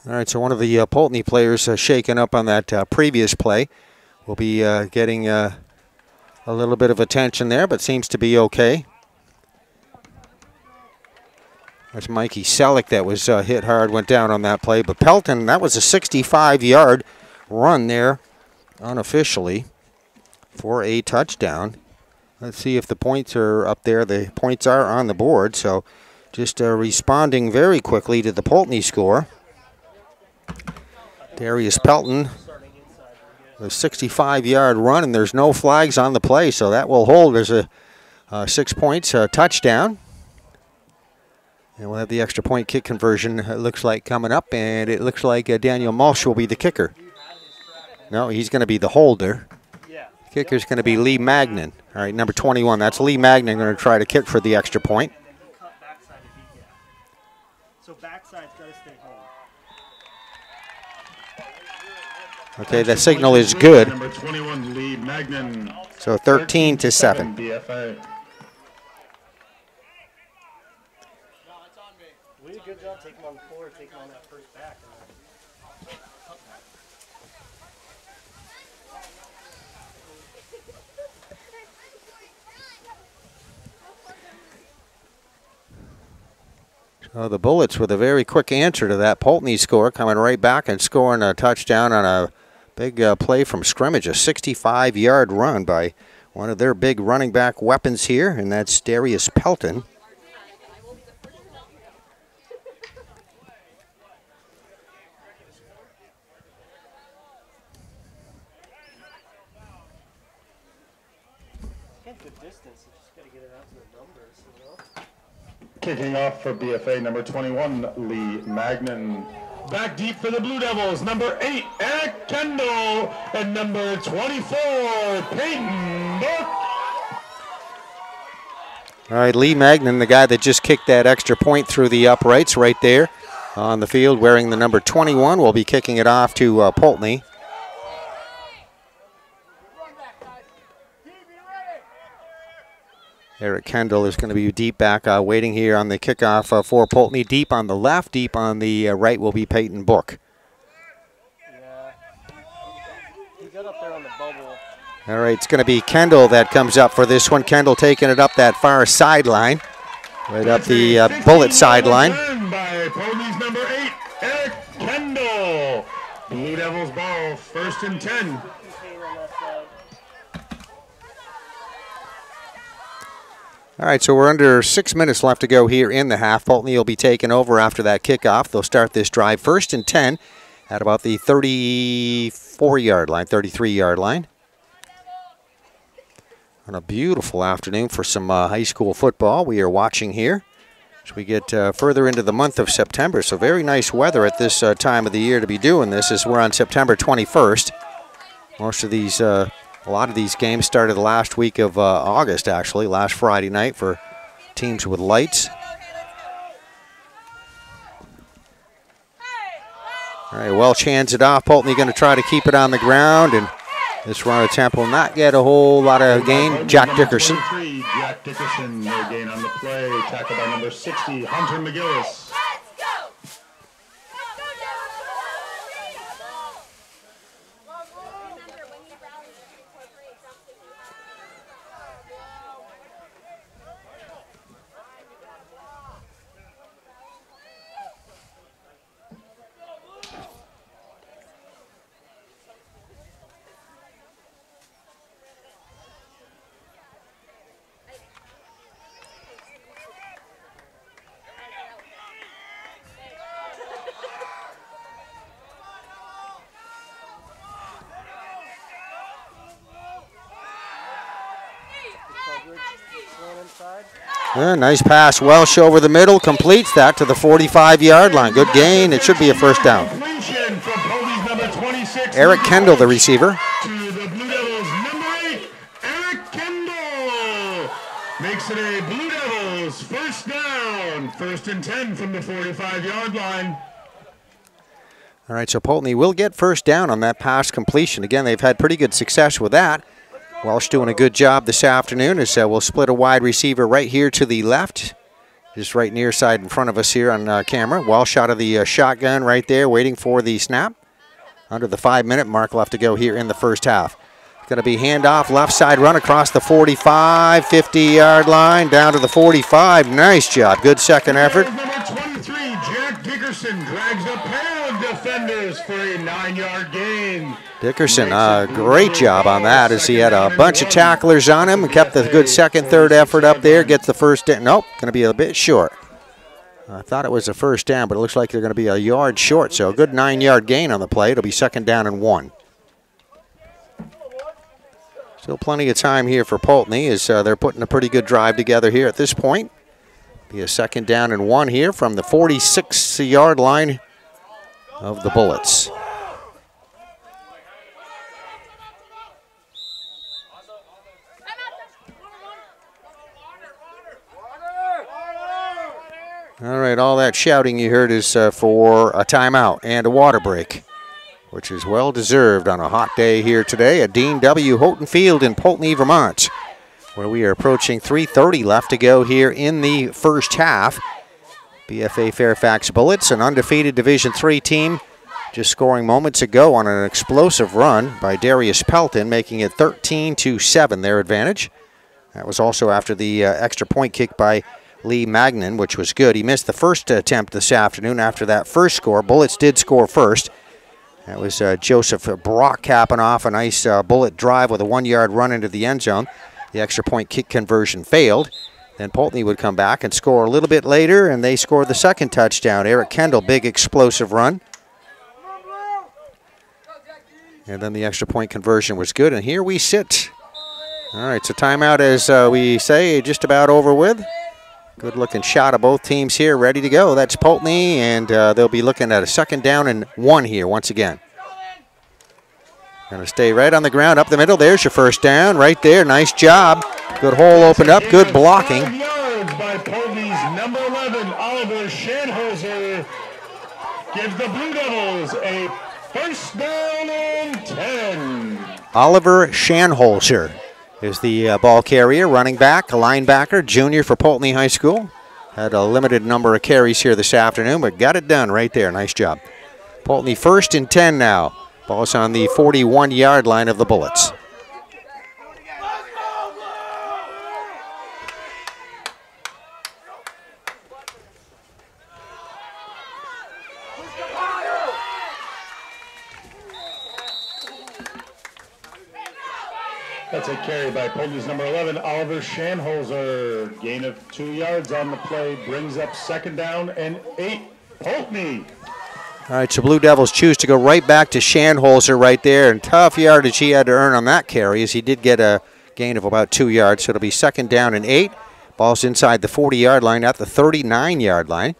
All right, so one of the Poultney players shaken up on that previous play will be getting a little bit of attention there, but seems to be okay. That's Mikey Selleck that was hit hard, went down on that play. But Pelton, that was a 65-yard run there unofficially for a touchdown. Let's see if the points are up there. The points are on the board, so just responding very quickly to the Poultney score. Darius Pelton, a 65-yard run, and there's no flags on the play, so that will hold as a 6 points touchdown. And we'll have the extra point kick conversion, it looks like, coming up, and it looks like Daniel Mulch will be the kicker. No, he's going to be the holder. Kicker's going to be Lee Magnan. All right, number 21, that's Lee Magnan going to try to kick for the extra point. So backside's got to stay home. Okay, the signal is good. Number 21, Lee Magnan. So 13-7. BFA. We did a good job taking him on the floor, taking on that first back. So the Bullets with a very quick answer to that Poultney score, coming right back and scoring a touchdown on a big play from scrimmage, a 65-yard run by one of their big running back weapons here, and that's Darius Pelton. Good distance, you just got to get it out to the numbers, you know? Kicking off for BFA, number 21, Lee Magnan. Back deep for the Blue Devils, number 8, Eric Kendall, and number 24, Peyton Book. All right, Lee Magnan, the guy that just kicked that extra point through the uprights right there on the field, wearing the number 21, will be kicking it off to Poultney. Eric Kendall is going to be deep back, waiting here on the kickoff for Poultney. Deep on the left, deep on the right will be Peyton Book. Yeah. He got up there on the bubble. All right, it's going to be Kendall that comes up for this one. Kendall taking it up that far sideline, right up the Bullet sideline. By Poultney's number 8, Eric Kendall. Blue Devils ball, 1st and 10. All right, so we're under 6 minutes left to go here in the half. Poultney will be taking over after that kickoff. They'll start this drive 1st and 10 at about the 34-yard line, 33-yard line. On a beautiful afternoon for some high school football we are watching here as we get further into the month of September. So very nice weather at this time of the year to be doing this, as we're on September 21st. Most of these, a lot of these games started the last week of August, actually, last Friday night for teams with lights. All right, Welch hands it off. Poultney going to try to keep it on the ground, and this run attempt will not get a whole lot of gain. Jack Dickerson. Jack Dickerson, no gain on the play. Tackled by number 60, Hunter McGillis. Nice pass. Welsh over the middle, completes that to the 45-yard line. Good gain. It should be a first down. Eric Kendall, the receiver. To the Blue Devils, number 8, Eric Kendall. Makes it a Blue Devils first down. 1st and 10 from the 45-yard line. All right, so Poultney will get first down on that pass completion. Again, they've had pretty good success with that. Welsh doing a good job this afternoon as we'll split a wide receiver right here to the left. Just right near side in front of us here on camera. Welsh out of the shotgun right there, waiting for the snap. Under the 5-minute mark left to go here in the first half. Going to be handoff, left side run across the 45, 50-yard line, down to the 45. Nice job, good second effort. Number 23, Jack Dickerson drags a pair of defenders for a 9-yard gain. Dickerson, great job on that as he had a bunch of tacklers on him and kept the good second, third effort up there. Gets the first down. Nope, going to be a bit short. I thought it was a first down, but it looks like they're going to be a yard short. So a good 9-yard gain on the play. It'll be 2nd down and 1. Still plenty of time here for Poultney as they're putting a pretty good drive together here at this point. Be a 2nd down and 1 here from the 46-yard line of the Bullets. All right, all that shouting you heard is for a timeout and a water break, which is well-deserved on a hot day here today at Dean W. Houghton Field in Poultney, Vermont, where we are approaching 3:30 left to go here in the first half. BFA Fairfax Bullets, an undefeated Division III team, just scoring moments ago on an explosive run by Darius Pelton, making it 13-7 their advantage. That was also after the extra point kick by Lee Magnan, which was good. He missed the first attempt this afternoon after that first score. Bullets did score first. That was Joseph Brock capping off a nice bullet drive with a 1-yard run into the end zone. The extra point kick conversion failed. Then Poultney would come back and score a little bit later, and they scored the second touchdown. Eric Kendall, big explosive run. And then the extra point conversion was good, and here we sit. All right, so timeout, as we say, just about over with. Good looking shot of both teams here, ready to go. That's Poultney, and they'll be looking at a 2nd down and 1 here once again. Going to stay right on the ground, up the middle. There's your first down right there. Nice job. Good hole opened up, good blocking. 5 yards by Poultney's number 11, Oliver Schanhoser, gives the Blue Devils a 1st down and 10. Oliver Schanholzer is the ball carrier, running back, a linebacker, junior for Poultney High School. Had a limited number of carries here this afternoon, but got it done right there. Nice job. Poultney 1st and 10 now. Ball's on the 41-yard line of the Bullets. That's a carry by Poultney's number 11, Oliver Schanholzer. Gain of 2 yards on the play, brings up 2nd down and 8. Poultney. All right, so Blue Devils choose to go right back to Shanholzer right there, and tough yardage he had to earn on that carry, as he did get a gain of about 2 yards, so it'll be 2nd down and 8. Ball's inside the 40-yard line at the 39-yard line.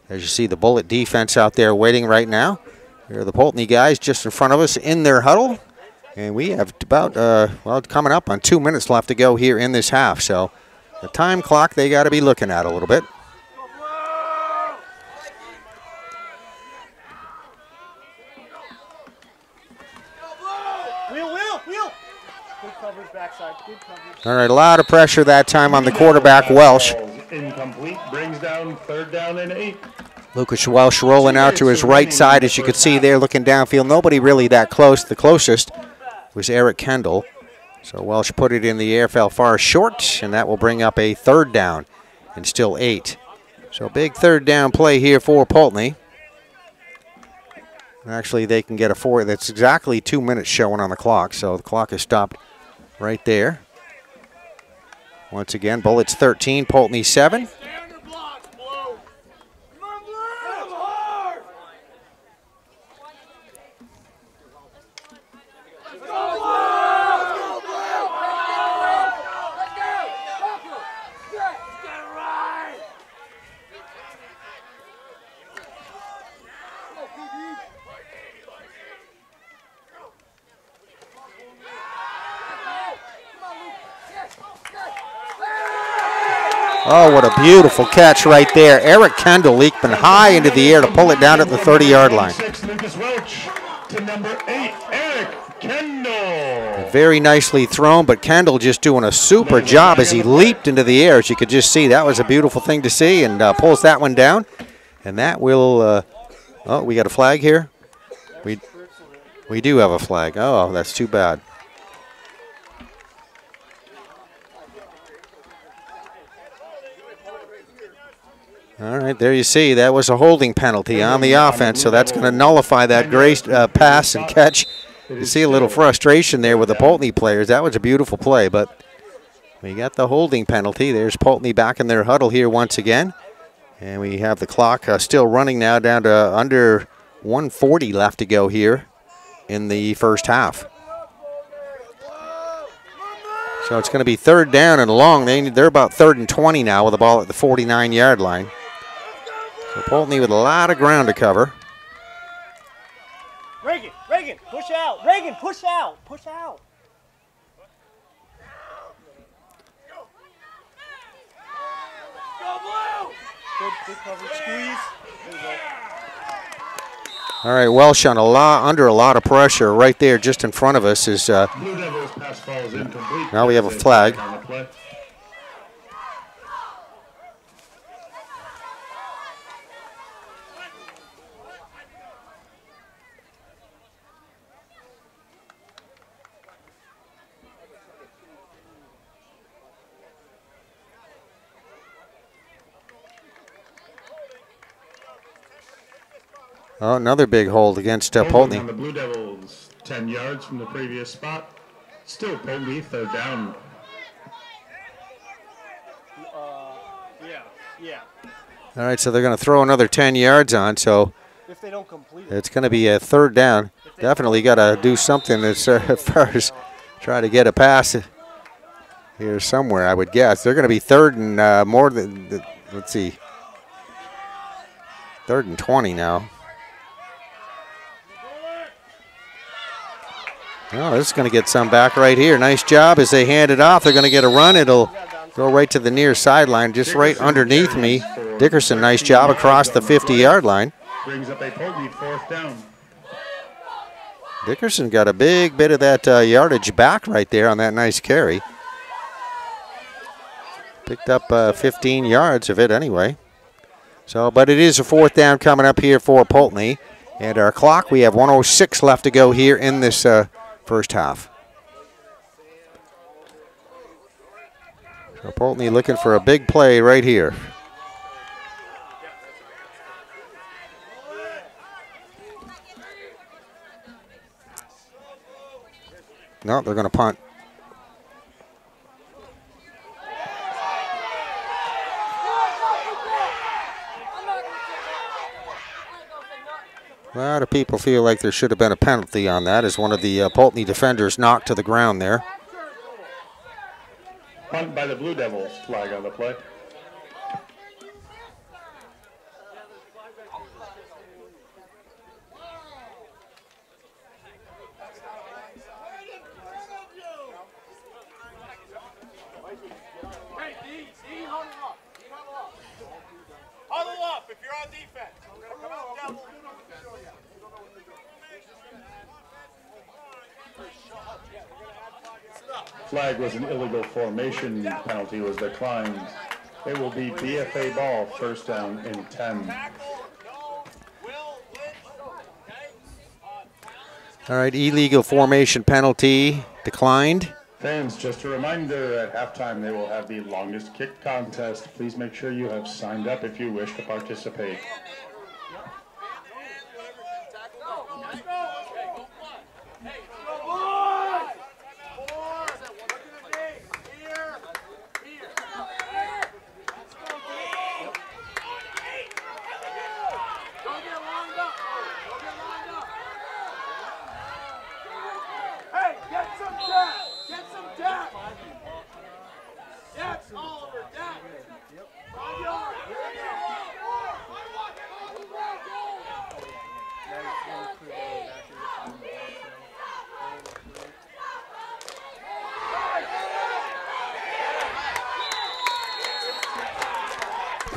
As you see, the Bullet defense out there waiting right now. Here are the Poultney guys just in front of us in their huddle, and we have about, well, coming up on 2 minutes left to go here in this half, so the time clock they got to be looking at a little bit. All right, a lot of pressure that time on the quarterback, Welsh. Incomplete, brings down 3rd down and 8. Lucas Welsh rolling out to his right side, as you can see there, looking downfield. Nobody really that close. The closest was Eric Kendall. So Welsh put it in the air, fell far short, and that will bring up a 3rd down and still 8. So big 3rd down play here for Poultney. Actually, they can get a 4. That's exactly 2 minutes showing on the clock, so the clock is stopped right there. Once again, Bullets 13, Poultney 7. Oh, what a beautiful catch right there. Eric Kendall leaping high into the air to pull it down at the 30-yard line. Lucas Welch to number 8, Eric Kendall. Very nicely thrown, but Kendall just doing a super job as he leaped into the air. As you could just see, that was a beautiful thing to see, and pulls that one down. And that will, oh, we got a flag here? We do have a flag. Oh, that's too bad. All right, there you see, that was a holding penalty on the offense, so that's going to nullify that great pass and catch. You see a little frustration there with the Poultney players. That was a beautiful play, but we got the holding penalty. There's Poultney back in their huddle here once again. And we have the clock still running now down to under 1:40 left to go here in the first half. So it's going to be 3rd down and long. They're about 3rd and 20 now with the ball at the 49-yard line. So Poultney with a lot of ground to cover. Reagan, push out. Reagan, push out. Push out. Good coverage, squeeze. There you go. All right, Welsh on under a lot of pressure right there just in front of us is, Blue Devils pass falls incomplete. now we have a flag. Oh, another big hold against Poultney. On the Blue Devils, 10 yards from the previous spot. Still Poultney, 3rd down. Yeah. All right, so they're going to throw another 10 yards on, so If they don't complete it's going to be a 3rd down. Definitely got to do something as far as try to get a pass here somewhere, I would guess. They're going to be 3rd and more than, let's see, 3rd and 20 now. Oh, this is going to get some back right here. Nice job as they hand it off. They're going to get a run. It'll go right to the near sideline, just right underneath me. Dickerson, nice job across the 50-yard line. Brings up a Poultney 4th down. Dickerson got a big bit of that yardage back right there on that nice carry. Picked up 15 yards of it anyway. So, but it is a 4th down coming up here for Poultney. And our clock, we have 1:06 left to go here in this first half. So Poultney looking for a big play right here. No, they're going to punt. lot of people feel like there should have been a penalty on that as one of the Poultney defenders knocked to the ground there. Punt by the Blue Devils. Flag on the play. Huddle up if you're on defense. Come out, Devil. Flag was an illegal formation. Penalty was declined. It will be BFA ball, first down and 10. All right, illegal formation penalty declined. Fans, just a reminder, at halftime they will have the longest kick contest. Please make sure you have signed up if you wish to participate.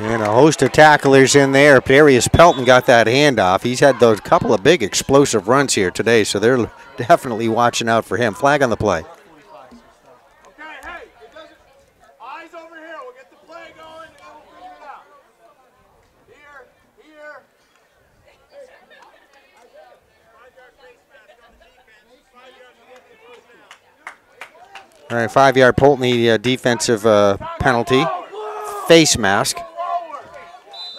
And a host of tacklers in there. Darius Pelton got that handoff. He's had those couple of big explosive runs here today, so they're definitely watching out for him. Flag on the play. Okay, hey, it doesn't. Eyes over here. We'll get the play going and then we'll figure it out. Here, here. All right, 5-yard Poultney defensive penalty. Face mask.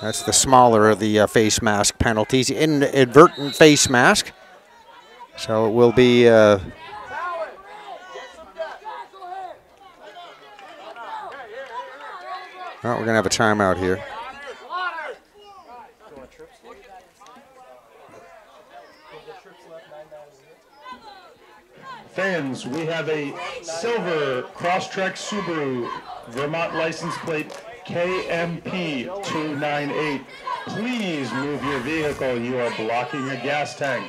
That's the smaller of the face mask penalties. Inadvertent face mask. So it will be... we're going to have a timeout here. Fans, we have a silver Crosstrek Subaru Vermont license plate KMP 298. Please move your vehicle. You are blocking a gas tank.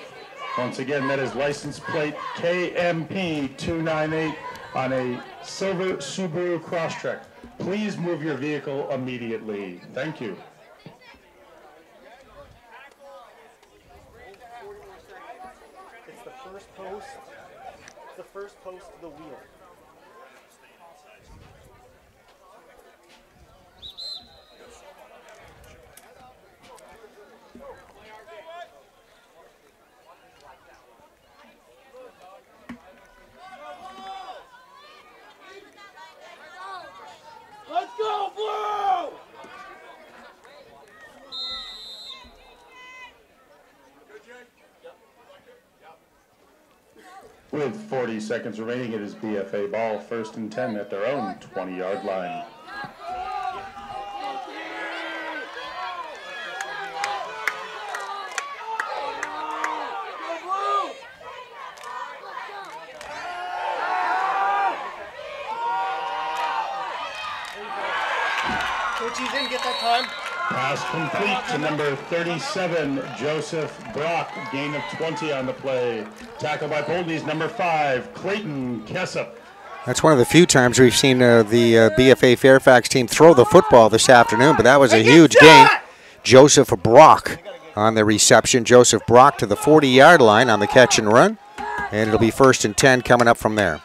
Once again, that is license plate KMP 298 on a silver Subaru Crosstrek. Please move your vehicle immediately. Thank you. It's the first post. The first post of the wheel. Let's go, Blue! With 40 seconds remaining, it is BFA ball, first and 10 at their own 20-yard line. Coach, you didn't get that time? Pass complete to number 37, Joseph Brock. Gain of 20 on the play. Tackle by Poultney's number 5, Clayton Kessup. That's one of the few times we've seen the BFA Fairfax team throw the football this afternoon, but that was a huge gain. Joseph Brock on the reception. Joseph Brock to the 40-yard line on the catch and run, and it'll be first and 10 coming up from there.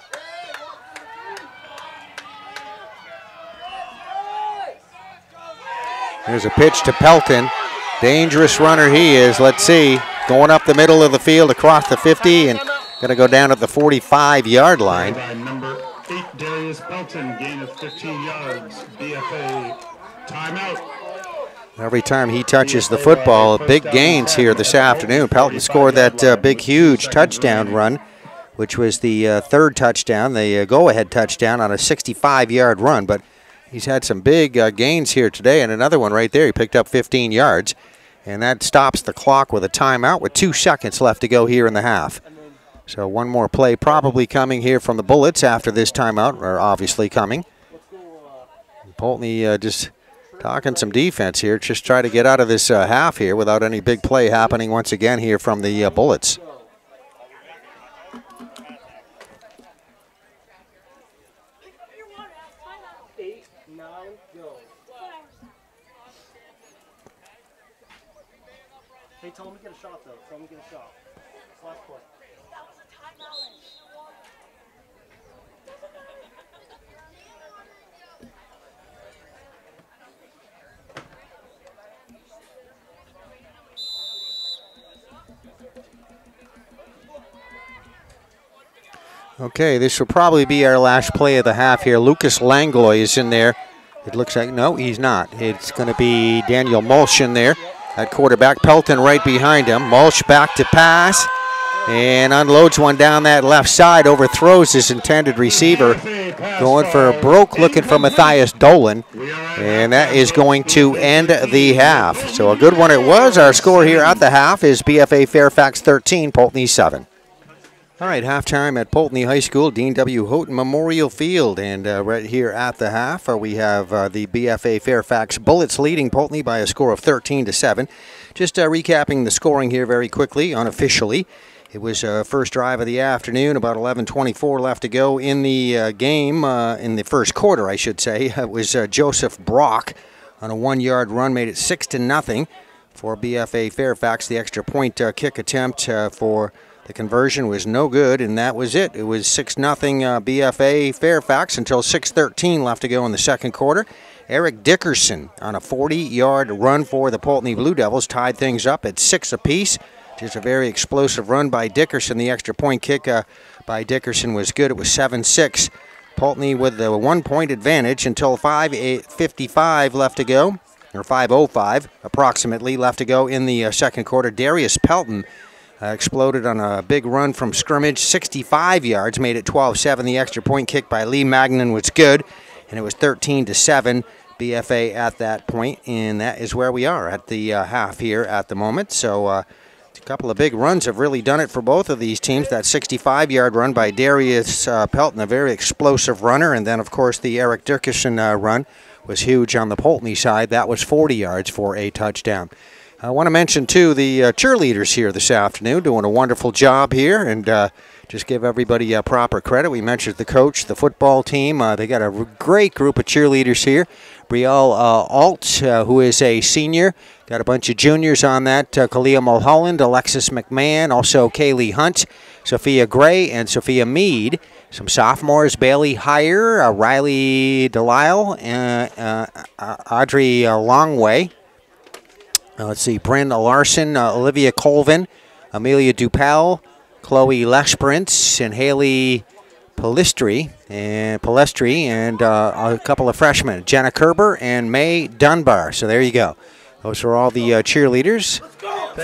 Here's a pitch to Pelton. Dangerous runner he is. Let's see. Going up the middle of the field across the 50 and going to go down at the 45-yard line. By number 8, Darius Pelton, gain of 15 yards. BFA timeout. Every time he touches the football, big gains here this afternoon. Pelton scored that big, huge touchdown run, which was the third touchdown, the go-ahead touchdown on a 65-yard run. But he's had some big gains here today, and another one right there. He picked up 15 yards. And that stops the clock with a timeout with 2 seconds left to go here in the half. So one more play probably coming here from the Bullets after this timeout, or obviously coming. Poultney just talking some defense here, just try to get out of this half here without any big play happening once again here from the Bullets. Hey, tell him to get a shot, though. Tell him to get a shot. Last play. Okay, this will probably be our last play of the half here. Lucas Langlois is in there. It looks like, no, he's not. It's going to be Daniel Mulch in there at quarterback. Pelton right behind him. Mulch back to pass and unloads one down that left side, overthrows his intended receiver. Going for a broke, looking for Matthias Dolan. And that is going to end the half. So a good one it was. Our score here at the half is BFA Fairfax 13, Poultney 7. All right, halftime at Poultney High School, Dean W. Houghton Memorial Field. And right here at the half, we have the BFA Fairfax Bullets leading Poultney by a score of 13-7. Just recapping the scoring here very quickly, unofficially. It was first drive of the afternoon, about 11:24 left to go in the game, in the first quarter, I should say. It was Joseph Brock on a 1-yard run, made it 6-0 for BFA Fairfax. The extra point kick attempt for the conversion was no good, and that was it. It was 6-0 BFA Fairfax until 6:13 left to go in the second quarter. Eric Dickerson on a 40-yard run for the Poultney Blue Devils tied things up at 6 apiece. Just a very explosive run by Dickerson. The extra point kick by Dickerson was good. It was 7-6. Poultney with a 1-point advantage until 5:55 left to go, or 5:05 approximately left to go in the second quarter. Darius Pelton exploded on a big run from scrimmage, 65 yards, made it 12-7. The extra point kick by Lee Magnan was good, and it was 13-7 BFA at that point, and that is where we are at the half here at the moment. So a couple of big runs have really done it for both of these teams. That 65-yard run by Darius Pelton, a very explosive runner, and then, of course, the Eric Dickerson run was huge on the Poultney side. That was 40 yards for a touchdown. I want to mention, too, the cheerleaders here this afternoon doing a wonderful job here, and just give everybody proper credit. We mentioned the coach, the football team. They got a great group of cheerleaders here. Brielle Alt, who is a senior. Got a bunch of juniors on that. Kalia Mulholland, Alexis McMahon, also Kaylee Hunt, Sophia Gray, and Sophia Mead. Some sophomores, Bailey Heyer, Riley Delisle, Audrey Longway. Let's see, Bryn Larson, Olivia Colvin, Amelia Dupel, Chloe Leshprints, and Haley Palestri, and a couple of freshmen, Jenna Kerber and May Dunbar. So there you go. Those are all the cheerleaders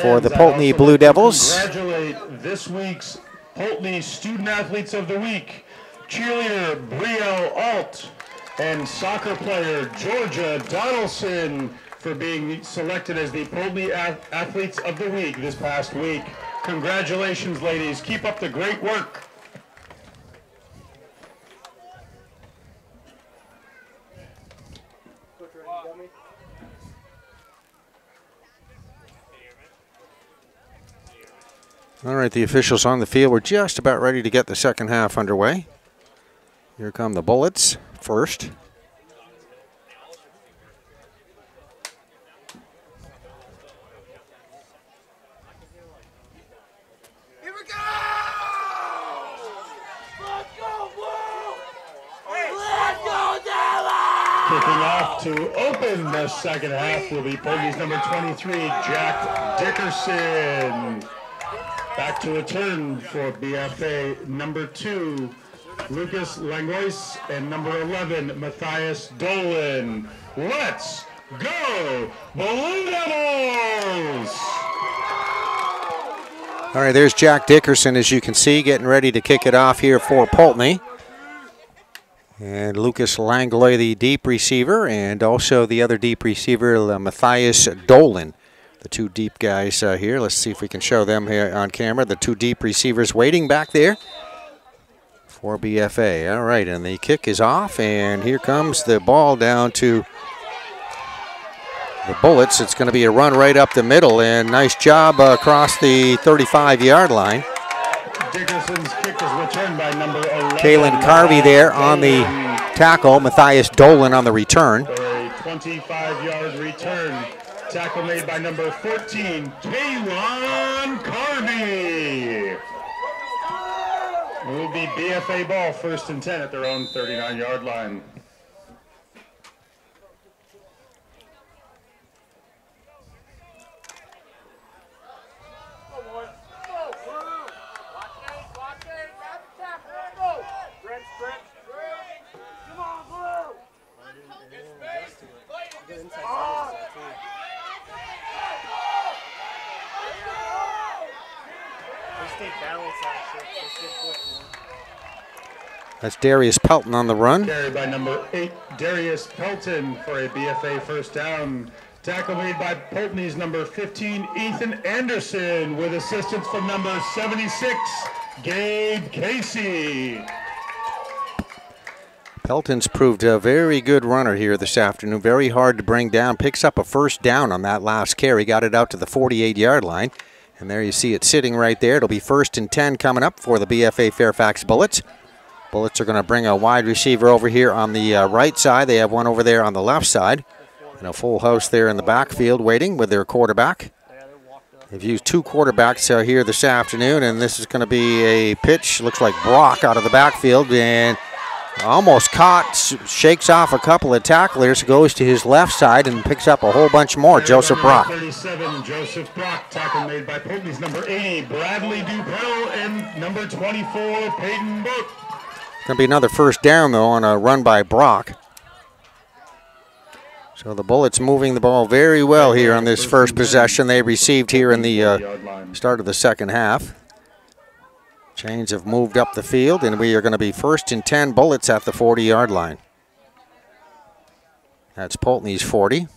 for the Poultney Blue Devils. Congratulate this week's Poultney Student Athletes of the Week, cheerleader Brielle Alt and soccer player Georgia Donaldson, for being selected as the Poultney Athletes of the Week this past week. Congratulations, ladies. Keep up the great work. All right, the officials on the field. We're just about ready to get the second half underway. Here come the Bullets first. Kicking off to open the second half will be Poultney's number 23, Jack Dickerson. Back to return for BFA number 2, Lucas Langlois, and number 11, Matthias Dolan. Let's go, Blue Devils! All right, there's Jack Dickerson, as you can see, getting ready to kick it off here for Poultney. And Lucas Langlois, the deep receiver, and also the other deep receiver, Matthias Dolan, The two deep guys here. Let's see if we can show them here on camera. The two deep receivers waiting back there for BFA. All right, and the kick is off, and here comes the ball down to the Bullets. It's going to be a run right up the middle, and nice job across the 35-yard line. Dickerson's kick is returned by number 11. Kalen Carvey there on the tackle. Matthias Dolan on the return. For a 25-yard return. Tackle made by number 14, Kalen Carvey. It will be BFA ball, 1st and 10 at their own 39-yard line. That's Darius Pelton on the run. Carried by number 8, Darius Pelton for a BFA 1st down. Tackle made by Poultney's number 15, Ethan Anderson, with assistance from number 76, Gabe Casey. Pelton's proved a very good runner here this afternoon. Very hard to bring down. Picks up a 1st down on that last carry. Got it out to the 48-yard line. And there you see it sitting right there. It'll be 1st and 10 coming up for the BFA Fairfax Bullets. Bullets are going to bring a wide receiver over here on the right side. They have one over there on the left side. And a full house there in the backfield waiting with their quarterback. They've used 2 quarterbacks here this afternoon, and this is going to be a pitch. Looks like Brock out of the backfield, and almost caught, shakes off a couple of tacklers, goes to his left side and picks up a whole bunch more. Joseph Brock. 37, Joseph Brock. Tackle made by Poultney's number 80, Bradley Dupel, and number 24, Peyton Book. Going to be another 1st down, though, on a run by Brock. So the Bullets moving the ball very well here on this first possession they received here in the start of the second half. Chains have moved up the field, and we are going to be 1st and 10, Bullets at the 40-yard line. That's Poultney's 40.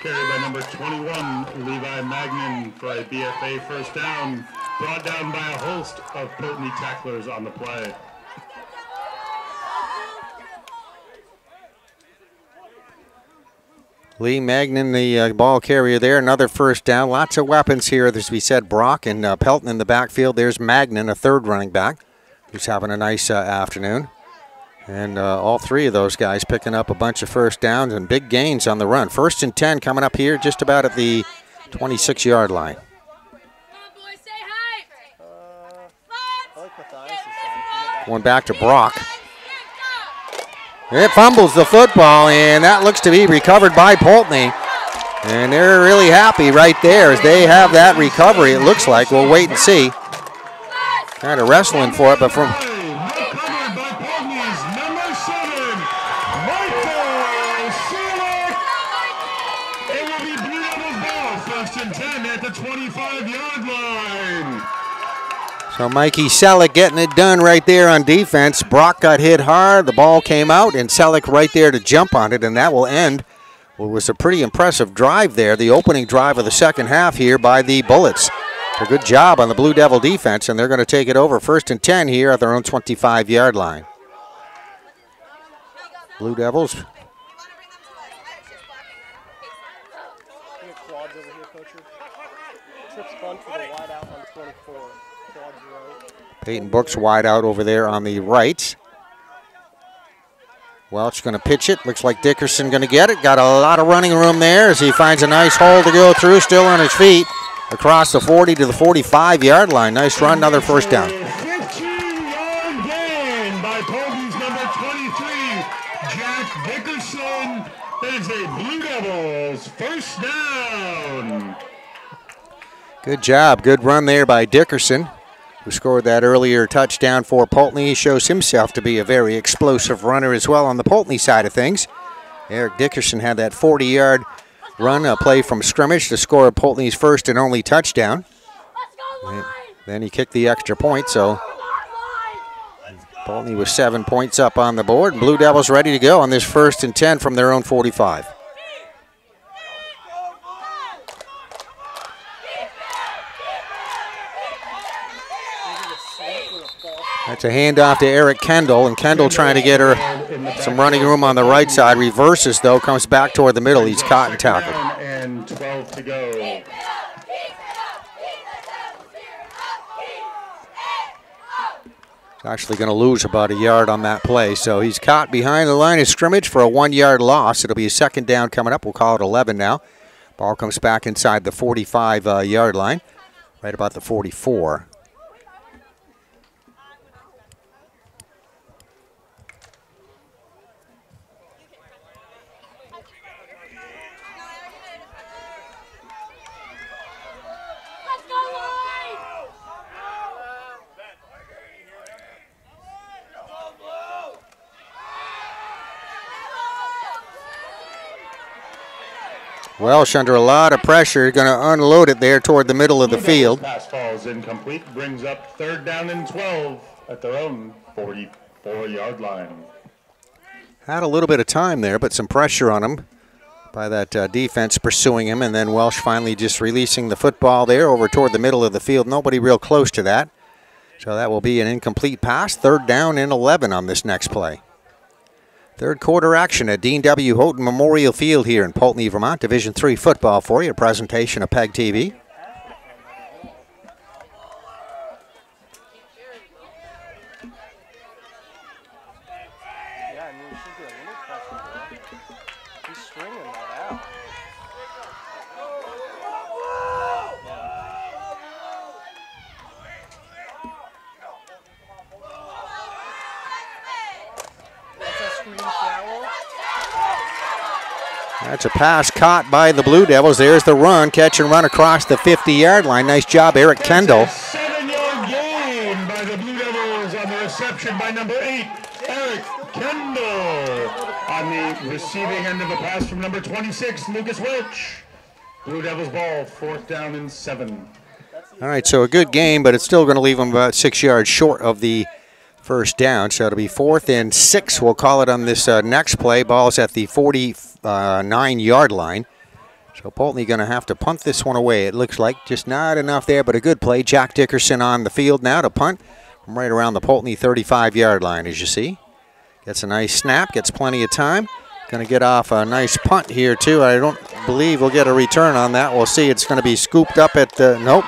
Carried by number 21, Levi Magnin for a BFA 1st down. Brought down by a host of Poultney tacklers on the play. Lee Magnin, the ball carrier there, another 1st down. Lots of weapons here, as we said. Brock and Pelton in the backfield. There's Magnin, a 3rd running back, who's having a nice afternoon. And all 3 of those guys picking up a bunch of 1st downs and big gains on the run. 1st and 10 coming up here just about at the 26-yard line. Going back to Brock. It fumbles the football, and that looks to be recovered by Poultney. And they're really happy right there as they have that recovery, it looks like. We'll wait and see. Kind of wrestling for it, but from... So Mikey Selleck getting it done right there on defense. Brock got hit hard. The ball came out, and Selleck right there to jump on it, and that will end what was a pretty impressive drive there, the opening drive of the second half here by the Bullets. A good job on the Blue Devil defense, and they're going to take it over 1st and 10 here at their own 25-yard line. Blue Devils. Peyton Book's wide out over there on the right. Welch going to pitch it. Looks like Dickerson going to get it. Got a lot of running room there as he finds a nice hole to go through, still on his feet. Across the 40 to the 45-yard line. Nice run, another 1st down. 15-yard gain by Poultney's number 23, Jack Dickerson. That is a Blue Devils 1st down. Good job. Good run there by Dickerson, who scored that earlier touchdown for Poultney. He shows himself to be a very explosive runner as well on the Poultney side of things. Eric Dickerson had that 40-yard run, a play from scrimmage to score Poultney's 1st and only touchdown. Then he kicked the extra point, so Poultney was 7 points up on the board. Blue Devils ready to go on this 1st and 10 from their own 45. That's a handoff to Eric Kendall, and Kendall trying to get her some running room on the right side. Reverses, though, comes back toward the middle. He's caught and tackled. And 12 to go. He's actually going to lose about a yard on that play, so he's caught behind the line of scrimmage for a 1-yard loss. It'll be a 2nd down coming up. We'll call it 11 now. Ball comes back inside the 45-yard line, right about the 44. Welsh under a lot of pressure, going to unload it there toward the middle of the field. Pass falls incomplete, brings up 3rd down and 12 at their own 44-yard line. Had a little bit of time there, but some pressure on him by that defense pursuing him, and then Welsh finally just releasing the football there over toward the middle of the field. Nobody real close to that. So that will be an incomplete pass. 3rd down and 11 on this next play. 3rd quarter action at Dean W. Houghton Memorial Field here in Poultney, Vermont. Division III football for you. A presentation of PEGTV. Yeah, I mean, he should be a little pressure. He's stringing that out. That's a screen foul. That's a pass caught by the Blue Devils. There's the run, catch and run across the 50-yard line. Nice job, Eric Kendall. 7-yard gain by the Blue Devils on the reception by number 8, Eric Kendall. On the receiving end of the pass from number 26, Lucas Welch. Blue Devils ball, 4th down and 7. All right, so a good game, but it's still going to leave them about 6 yards short of the 1st down. So it'll be 4th and 6, we'll call it on this next play. Ball's at the 49-yard line. So Poultney going to have to punt this one away. It looks like just not enough there, but a good play. Jack Dickerson on the field now to punt from right around the Poultney 35-yard line, as you see. Gets a nice snap, gets plenty of time. Going to get off a nice punt here, too. I don't believe we'll get a return on that. We'll see. It's going to be scooped up at the, nope.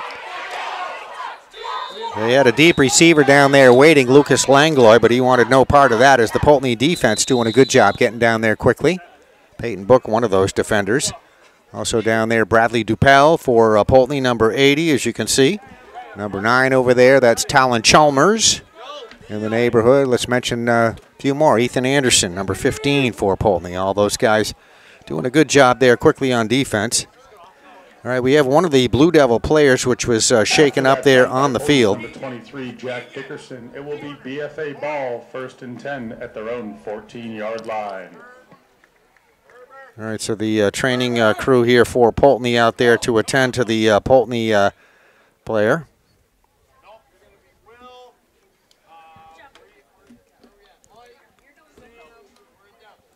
They had a deep receiver down there waiting, Lucas Langlois, but he wanted no part of that as the Poultney defense doing a good job getting down there quickly. Peyton Book, one of those defenders. Also down there, Bradley Dupel for Poultney, number 80, as you can see. Number 9 over there, that's Talon Chalmers. In the neighborhood, let's mention a few more. Ethan Anderson, number 15 for Poultney. All those guys doing a good job there quickly on defense. All right, we have one of the Blue Devil players which was shaken up there on the field. Number 23, Jack Dickerson. It will be BFA ball, 1st and 10 at their own 14-yard line. All right, so the training crew here for Poultney out there to attend to the Poultney player.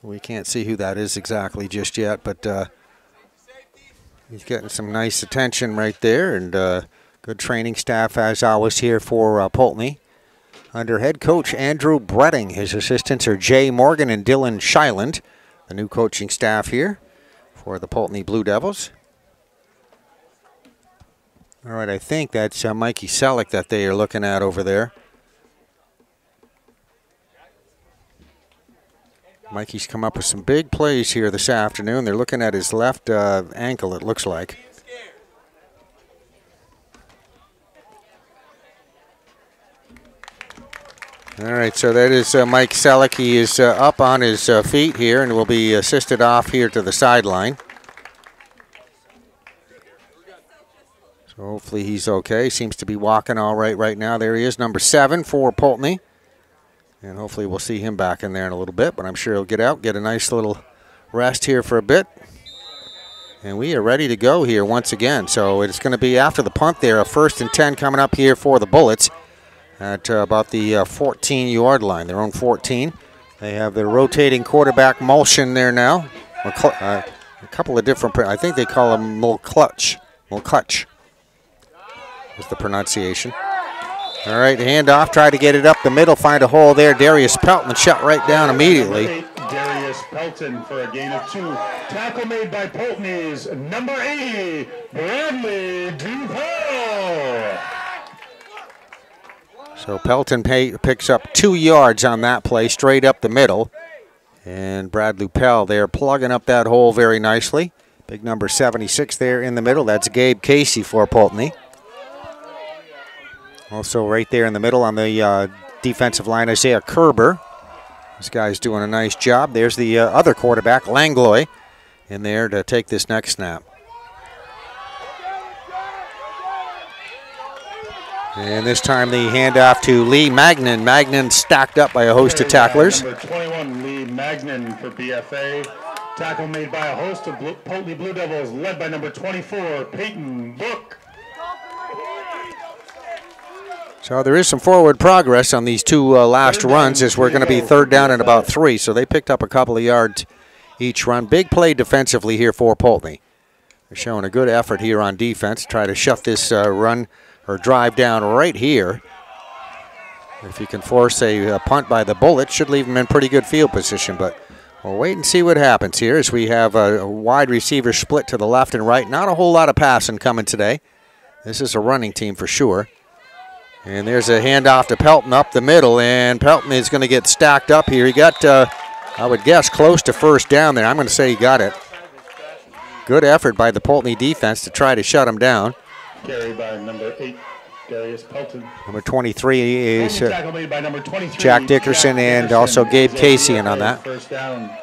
We can't see who that is exactly just yet, but he's getting some nice attention right there, and good training staff as always here for Poultney. Under head coach Andrew Bretting, his assistants are Jay Morgan and Dylan Shyland, the new coaching staff here for the Poultney Blue Devils. All right, I think that's Mikey Selleck that they are looking at over there. Mikey's come up with some big plays here this afternoon. They're looking at his left ankle, it looks like. All right, so that is Mike Selleck. He is up on his feet here and will be assisted off here to the sideline. So hopefully he's okay. Seems to be walking all right now. There he is, number 7 for Poultney. And hopefully we'll see him back in there in a little bit, but I'm sure he'll get out, get a nice little rest here for a bit. And we are ready to go here once again. So it's going to be after the punt there, a 1st and 10 coming up here for the Bullets at about the 14-yard line, their own 14. They have their rotating quarterback Mulshin there now. A couple of different, I think they call him Mulclutch. Mulclutch is the pronunciation. All right, handoff, try to get it up the middle, find a hole there. Darius Pelton shut right down immediately. Darius Pelton for a gain of 2. Tackle made by Poultney's number 80, Bradley DuPel. So Pelton picks up 2 yards on that play, straight up the middle. And Brad Lupel there plugging up that hole very nicely. Big number 76 there in the middle. That's Gabe Casey for Poultney. Also right there in the middle on the defensive line, Isaiah Kerber. This guy's doing a nice job. There's the other quarterback, Langlois, in there to take this next snap. And this time the handoff to Lee Magnan. Magnan stacked up by a host of tacklers. Number 21, Lee Magnan for BFA. Tackle made by a host of Poultney Blue Devils, led by number 24, Peyton Book. So there is some forward progress on these 2 last runs, as we're going to be 3rd down and about 3. So they picked up a couple of yards each run. Big play defensively here for Poultney. They're showing a good effort here on defense. Try to shut this run or drive down right here. If you can force a punt by the Bullets, should leave them in pretty good field position. But we'll wait and see what happens here as we have a wide receiver split to the left and right. Not a whole lot of passing coming today. This is a running team for sure. And there's a handoff to Pelton up the middle, and Pelton is going to get stacked up here. He got, I would guess, close to 1st down there. I'm going to say he got it. Good effort by the Poultney defense to try to shut him down. Carried by number 8, Darius Pelton. Number 23 is Tackle made by number 23, Jack Dickerson, and also Gabe Casey in on that. 1st down,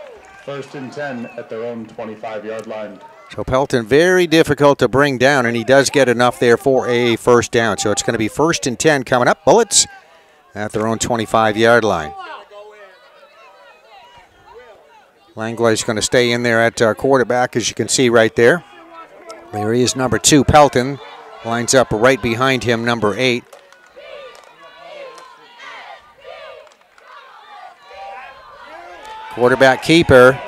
1st and 10 at their own 25-yard line. So Pelton very difficult to bring down, and he does get enough there for a 1st down. So it's going to be 1st and 10 coming up. Bullets at their own 25-yard line. Langlois is going to stay in there at quarterback, as you can see right there. There he is, number 2, Pelton. Lines up right behind him, number 8. Quarterback keeper.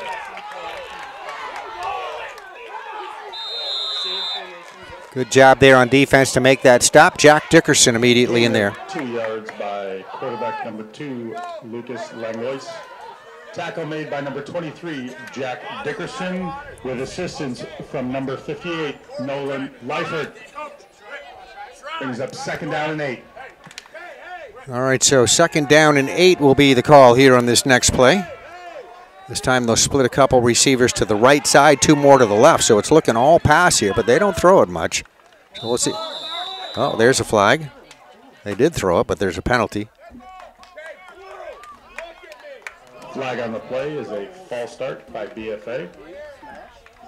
Good job there on defense to make that stop. Jack Dickerson immediately in there. 2 yards by quarterback number 2, Lucas Langlois. Tackle made by number 23, Jack Dickerson, with assistance from number 58, Nolan Leifert. Brings up 2nd down and 8. All right, so 2nd down and 8 will be the call here on this next play. This time they'll split a couple receivers to the right side, 2 more to the left. So it's looking all pass here, but they don't throw it much. So we'll see. Oh, there's a flag. They did throw it, but there's a penalty. Flag on the play is a false start by BFA.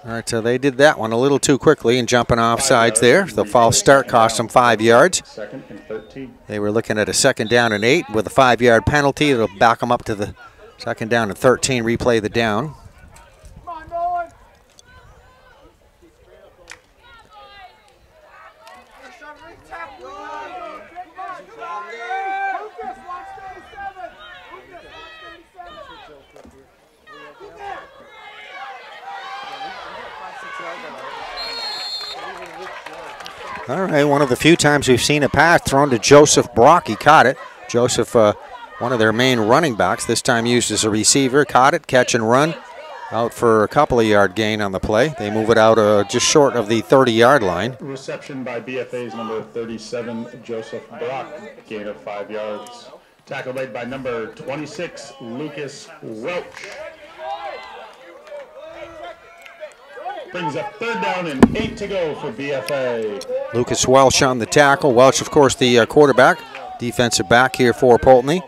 All right, so they did that one a little too quickly and jumping off sides there. The false start cost them 5 yards. 2nd and 13. They were looking at a 2nd down and 8 with a 5-yard penalty. It'll back them up to the 2nd down and 13, replay the down. All right, one of the few times we've seen a pass thrown to Joseph Brock. He caught it. Joseph, one of their main running backs, this time used as a receiver, caught it, catch and run, out for a couple of yard gain on the play. They move it out just short of the 30-yard line. Reception by BFA's number 37, Joseph Brock, gain of 5 yards. Tackle made by number 26, Lucas Welch. Brings up 3rd down and 8 to go for BFA. Lucas Welch on the tackle. Welch, of course, the quarterback, defensive back here for Poultney.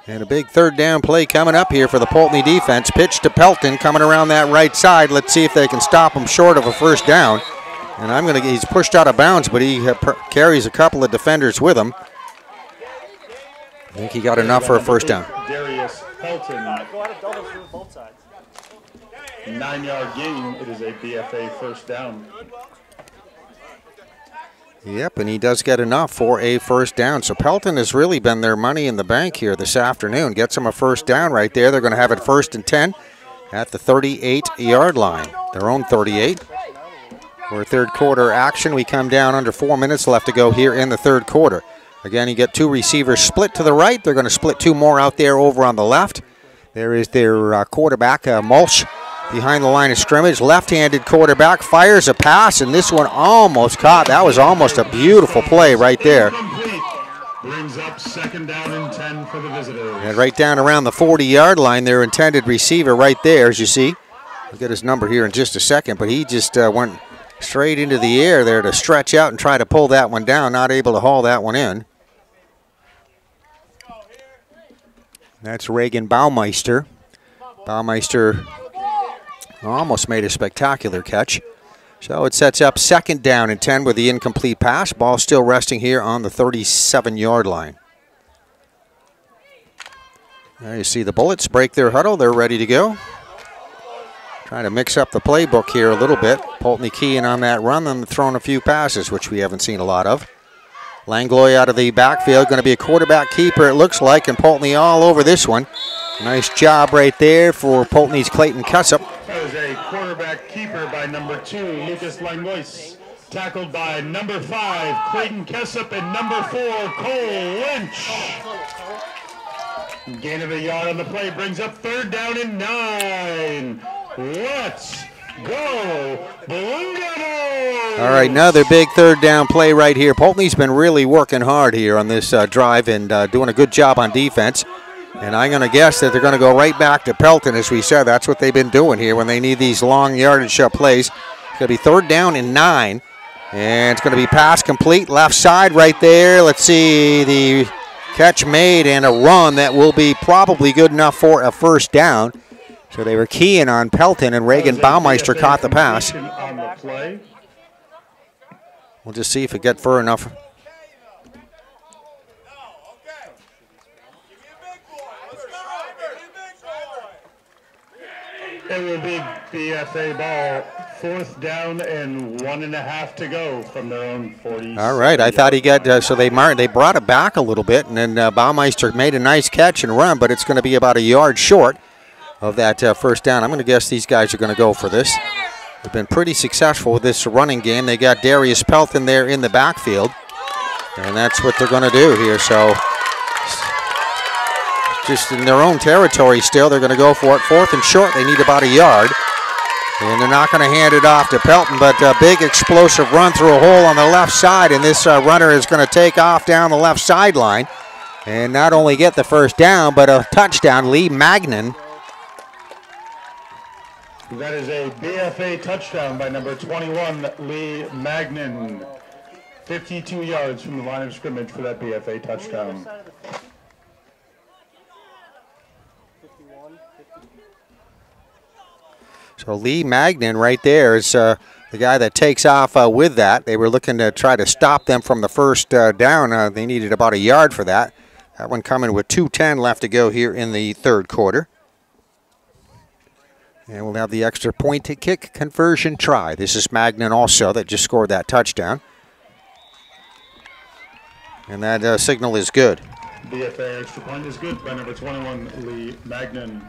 And a big 3rd down play coming up here for the Poultney defense. Pitch to Pelton coming around that right side. Let's see if they can stop him short of a 1st down. And he's pushed out of bounds, but he carries a couple of defenders with him. I think he got enough for a 1st down. Darius Pelton. Go out of doubles for both sides. 9-yard gain. It is a BFA first down. Yep, and he does get enough for a first down. So Pelton has really been their money in the bank here this afternoon. Gets them a first down right there. They're going to have it 1st and 10 at the 38-yard line. Their own 38. For third quarter action, we come down under 4 minutes left to go here in the third quarter. Again, you get two receivers split to the right. They're going to split two more out there over on the left. There is their quarterback, Mulch, behind the line of scrimmage. Left-handed quarterback fires a pass, and this one almost caught. That was almost a beautiful play right there. Brings up 2nd down and 10 for the visitors. And right down around the 40-yard line, their intended receiver right there, as you see. We'll get his number here in just a second, but he just went straight into the air there to stretch out and try to pull that one down, not able to haul that one in. That's Reagan Baumeister. Baumeister almost made a spectacular catch. So it sets up 2nd down and 10 with the incomplete pass. Ball still resting here on the 37-yard line. There you see the Bullets break their huddle. They're ready to go. Trying to mix up the playbook here a little bit. Poultney keying on that run and throwing a few passes, which we haven't seen a lot of. Langlois out of the backfield, going to be a quarterback keeper, it looks like, and Poultney all over this one. Nice job right there for Poultney's Clayton Kessup. That was a quarterback keeper by number 2, Lucas Langlois. Tackled by number 5, Clayton Kessup, and number 4, Cole Lynch. Gain of a yard on the play brings up 3rd down and 9. Let's go Blue Devils! All right, another big 3rd down play right here. Poultney's been really working hard here on this drive and doing a good job on defense. And I'm going to guess that they're going to go right back to Pelton, as we said. That's what they've been doing here when they need these long yardage plays. It's going to be 3rd down and 9. And it's going to be pass complete, left side right there. Let's see, the catch made and a run that will be probably good enough for a first down. So they were keying on Pelton, and Reagan Baumeister caught the pass. On the play. We'll just see if it gets far enough. It will be BFA ball, 4th down and 1.5 to go from their own 40. All right, I thought he got, so they brought it back a little bit, and then Baumeister made a nice catch and run, but it's going to be about a yard short of that first down. I'm going to guess these guys are going to go for this. They've been pretty successful with this running game. They got Darius Pelton there in the backfield, and that's what they're going to do here. So just in their own territory still, they're going to go for it. 4th and short, they need about a yard. And they're not going to hand it off to Pelton, but a big explosive run through a hole on the left side, and this runner is going to take off down the left sideline and not only get the first down, but a touchdown. Lee Magnan. That is a BFA touchdown by number 21, Lee Magnan. 52 yards from the line of scrimmage for that BFA touchdown. So Lee Magnan right there is the guy that takes off with that. They were looking to try to stop them from the first down. They needed about a yard for that. That one coming with 2:10 left to go here in the third quarter. And we'll have the extra point kick conversion try. This is Magnan also that just scored that touchdown. And that signal is good. BFA extra point is good by number 21, Lee Magnan.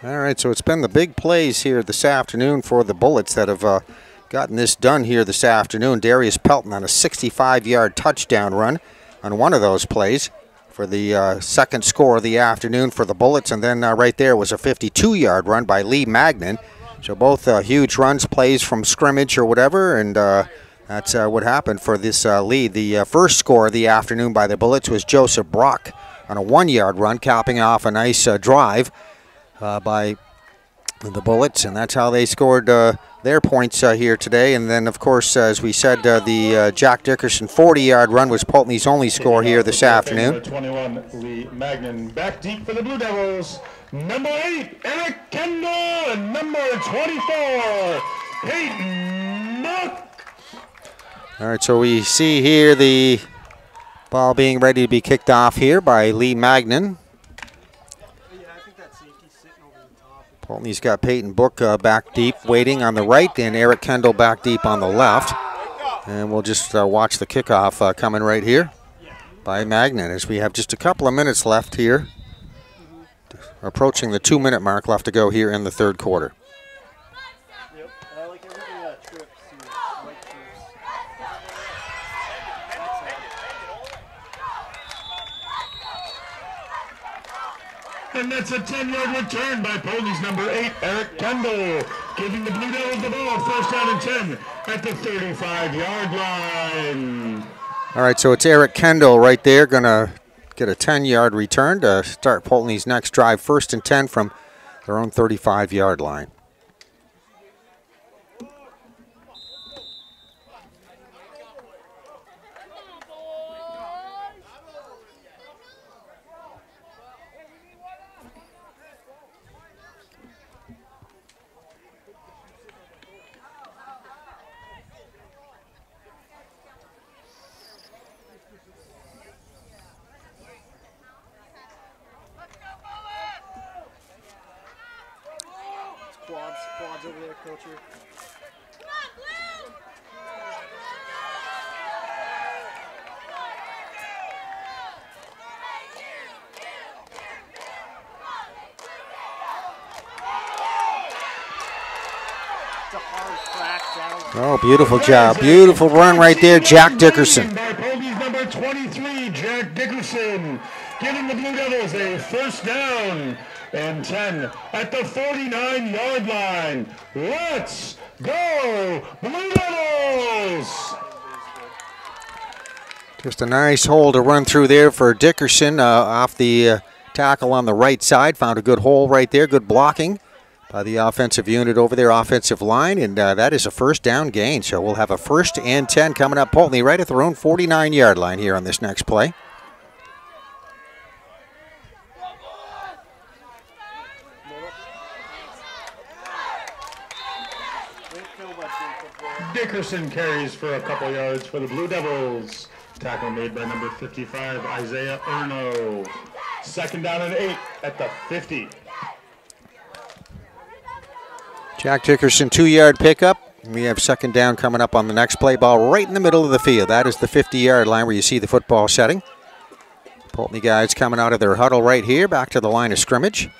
All right, so it's been the big plays here this afternoon for the Bullets that have gotten this done here this afternoon. Darius Pelton on a 65-yard touchdown run on one of those plays for the second score of the afternoon for the Bullets. And then right there was a 52-yard run by Lee Magnan. So both huge runs, plays from scrimmage or whatever, and that's what happened for this lead. The first score of the afternoon by the Bullets was Joseph Brock on a 1-yard run, capping off a nice drive by the Bullets, and that's how they scored their points here today. And then, of course, as we said, the Jack Dickerson 40-yard run was Poultney's only score here this afternoon. Number 21, Lee Magnan. Back deep for the Blue Devils. Number 8, Eric Kendall. And number 24, Peyton Mook. All right, so we see here the ball being ready to be kicked off here by Lee Magnan. Poultney's got Peyton Book back deep waiting on the right, and Eric Kendall back deep on the left. And we'll just watch the kickoff coming right here by Magnan as we have just a couple of minutes left here. Approaching the 2-minute mark left to go here in the third quarter. Yep, I like everything that trips. And that's a 10-yard return by Poultney's number 8, Eric Kendall, giving the Blue Devils the ball. First down and 10 at the 35-yard line. All right, so it's Eric Kendall right there, going to get a 10-yard return to start Poultney's next drive. First and 10 from their own 35-yard line. Quads over there, Coacher. It's a hard crack down. Oh, beautiful job. Beautiful run right there, Jack Dickerson. By Poultney's number 23, Jack Dickerson, giving the Blue Devils a first down and 10 at the 49-yard line. Let's go, Blue Devils! Just a nice hole to run through there for Dickerson off the tackle on the right side. Found a good hole right there. Good blocking by the offensive unit over there, offensive line, and that is a first down gain. So we'll have a 1st and 10 coming up Poultney right at their own 49-yard line here on this next play. Dickerson carries for a couple yards for the Blue Devils. Tackle made by number 55, Isaiah Erno. Second down and 8 at the 50. Jack Dickerson 2-yard pickup. We have second down coming up on the next play. Ball right in the middle of the field. That is the 50-yard line where you see the football setting. Poultney guys coming out of their huddle right here, back to the line of scrimmage.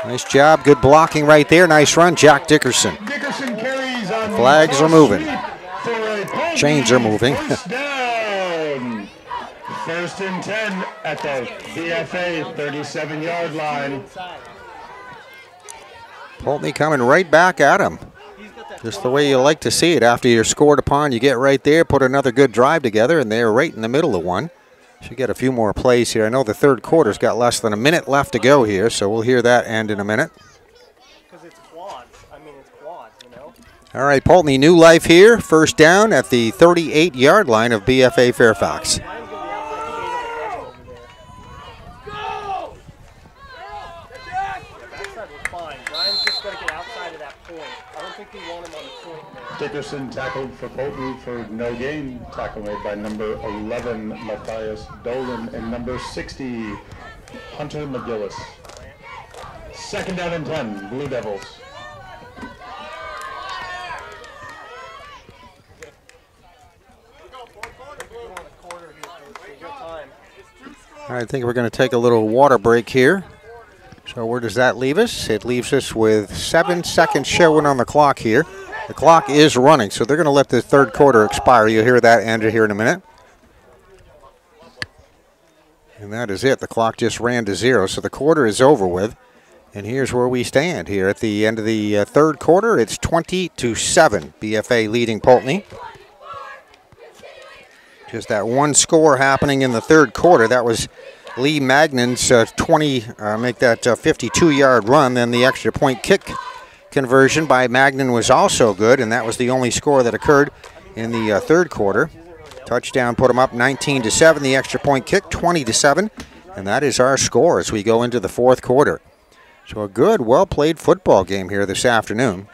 Nice job, good blocking right there. Nice run, Jack Dickerson. Dickerson carries on. Flags are moving. Chains are moving. First down. First and 10 at the BFA 37-yard line. Poultney coming right back at him. Just the way you like to see it. After you're scored upon, you get right there, put another good drive together, and they're right in the middle of one. Should get a few more plays here. I know the third quarter's got less than a minute left to go here, so we'll hear that end in a minute. Because it's quads. I mean, it's quads, you know? All right, Poultney, new life here. First down at the 38-yard line of BFA Fairfax. Dickerson tackled for Poultney for no gain. Tackle made by number 11, Matthias Dolan, and number 60, Hunter McGillis. Second down and 10, Blue Devils. All right, I think we're going to take a little water break here. So where does that leave us? It leaves us with 7 seconds showing on the clock here. The clock is running, so they're going to let the third quarter expire. You'll hear that, Andrew, here in a minute. And that is it. The clock just ran to 0, so the quarter is over with. And here's where we stand here at the end of the third quarter. It's 20-7. BFA leading Poultney. Just that one score happening in the third quarter. That was Lee Magnan's 52-yard run. Then the extra point kick conversion by Magnan was also good, and that was the only score that occurred in the third quarter. Touchdown put them up 19-7. The extra point kick 20-7, and that is our score as we go into the fourth quarter. So a good, well-played football game here this afternoon.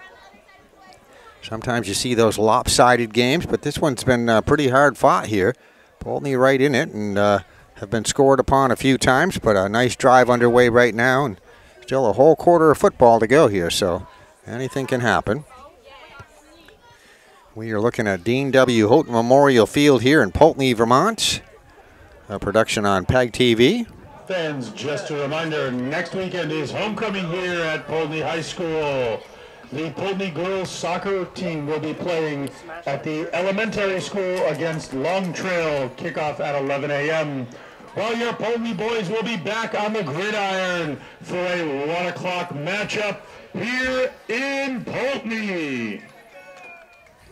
Sometimes you see those lopsided games, but this one's been pretty hard fought here. Poultney right in it and have been scored upon a few times, but a nice drive underway right now, and still a whole quarter of football to go here, so anything can happen. We are looking at Dean W. Houghton Memorial Field here in Poultney, Vermont. A production on PEGTV. Fans, just a reminder, next weekend is homecoming here at Poultney High School. The Poultney girls soccer team will be playing at the elementary school against Long Trail, kickoff at 11 a.m. While your Poultney boys will be back on the gridiron for a 1 o'clock matchup here in Poultney.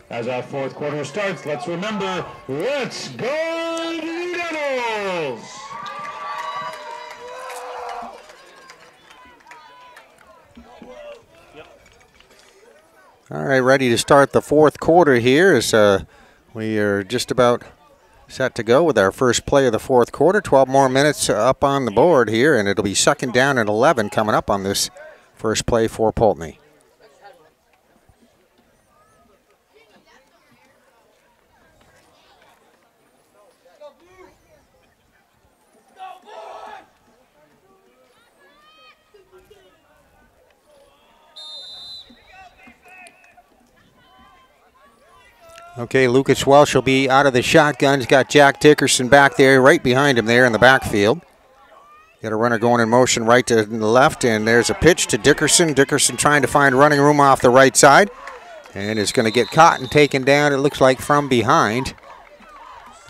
As our fourth quarter starts, let's remember, let's go Blue Devils! All right, ready to start the fourth quarter here as we are just about set to go with our first play of the fourth quarter. 12 more minutes up on the board here, and it'll be second down and 11 coming up on this first play for Poultney. Okay, Lucas Welsh will be out of the shotgun. He's got Jack Dickerson back there, right behind him there in the backfield. Got a runner going in motion right to the left, and there's a pitch to Dickerson. Dickerson trying to find running room off the right side, and is going to get caught and taken down, it looks like, from behind.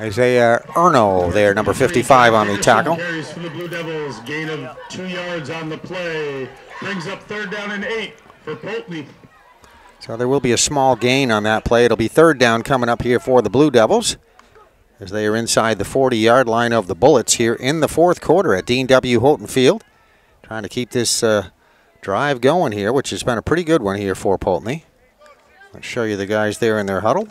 Isaiah Erno there, number 55 on the tackle. Carries for the Blue Devils, gain of 2 yards on the play. Brings up third down and 8 for Poultney. So there will be a small gain on that play. It'll be third down coming up here for the Blue Devils as they are inside the 40-yard line of the Bullets here in the fourth quarter at Dean W. Houghton Field. Trying to keep this drive going here, which has been a pretty good one here for Poultney. I'll show you the guys there in their huddle.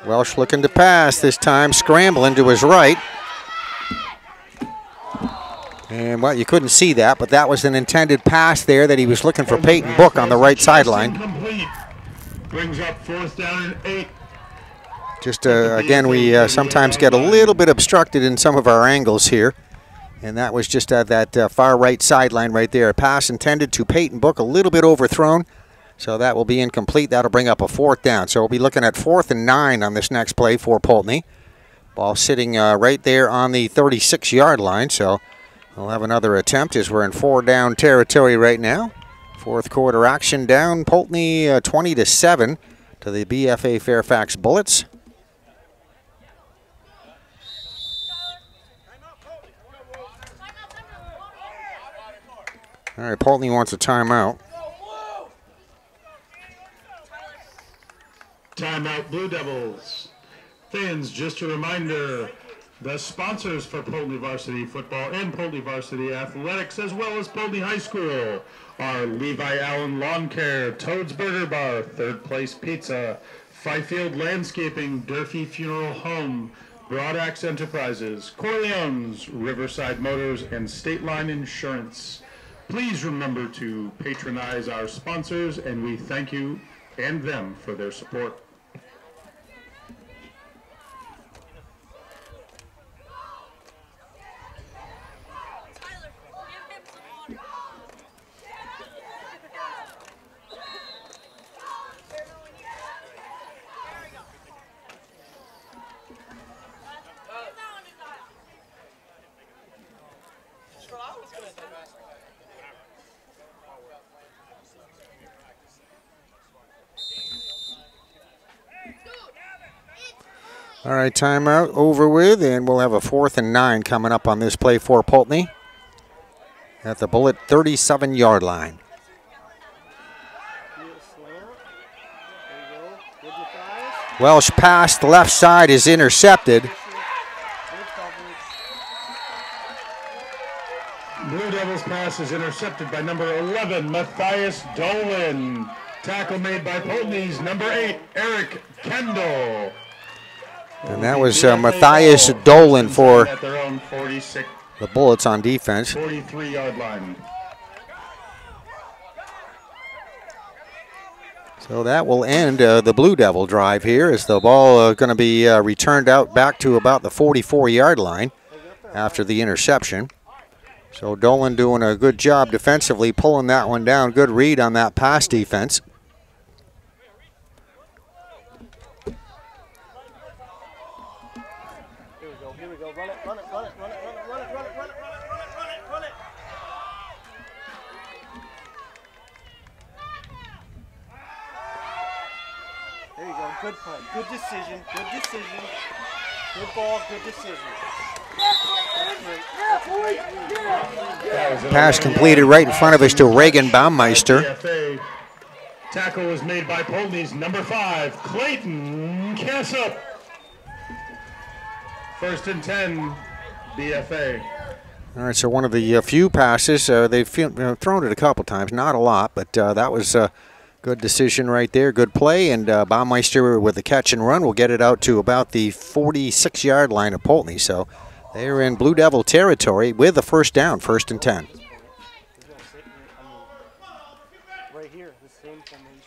Welsh looking to pass this time, scrambling to his right. And, well, you couldn't see that, but that was an intended pass there that he was looking for Peyton Book on the right sideline. Brings up fourth down and 8. Just, again, we sometimes get a little bit obstructed in some of our angles here. And that was just at that far right sideline right there. A pass intended to Peyton Book, a little bit overthrown. So that will be incomplete. That'll bring up a fourth down. So we'll be looking at 4th and 9 on this next play for Poultney. Ball sitting right there on the 36-yard line. So we'll have another attempt as we're in 4-down territory right now. Fourth quarter action down. Poultney 20-7 to the BFA Fairfax Bullets. All right, Poultney wants a timeout. Timeout, Blue Devils. Fans, just a reminder, the sponsors for Poultney Varsity Football and Poultney Varsity Athletics, as well as Poultney High School, are Levi Allen Lawn Care, Toad's Burger Bar, Third Place Pizza, Fifield Landscaping, Durfee Funeral Home, Broad Axe Enterprises, Corleone's, Riverside Motors, and State Line Insurance. Please remember to patronize our sponsors, and we thank you and them for their support. That's what I was going to do. All right, timeout over with, and we'll have a 4th and 9 coming up on this play for Poultney at the Bullet 37-yard line. Welsh pass, the left side is intercepted. Blue Devils pass is intercepted by number 11, Matthias Dolan. Tackle made by Poultney's number 8, Eric Kendall. And that was Matthias Dolan for at their own 46, the Bullets on defense. 43-yard line. So that will end the Blue Devil drive here, as the ball going to be returned out back to about the 44-yard line after the interception. So Dolan doing a good job defensively, pulling that one down. Good read on that pass defense. Here we go. Run it, run it, run it, run it, run it, run it, run it, run it, run it, run it, run it. There you go. Good play. Good decision. Good decision. Good ball. Good decision. Pass completed right in front of us to Reagan Baumeister. BFA tackle was made by Poultney's number 5, Clayton Cassup. 1st and 10, BFA. All right, so one of the few passes, they've thrown it a couple times, not a lot, but that was a good decision right there, good play, and Baumeister with the catch and run will get it out to about the 46-yard line of Poultney. So they're in Blue Devil territory with the first down, 1st and 10. Right here, the same formation.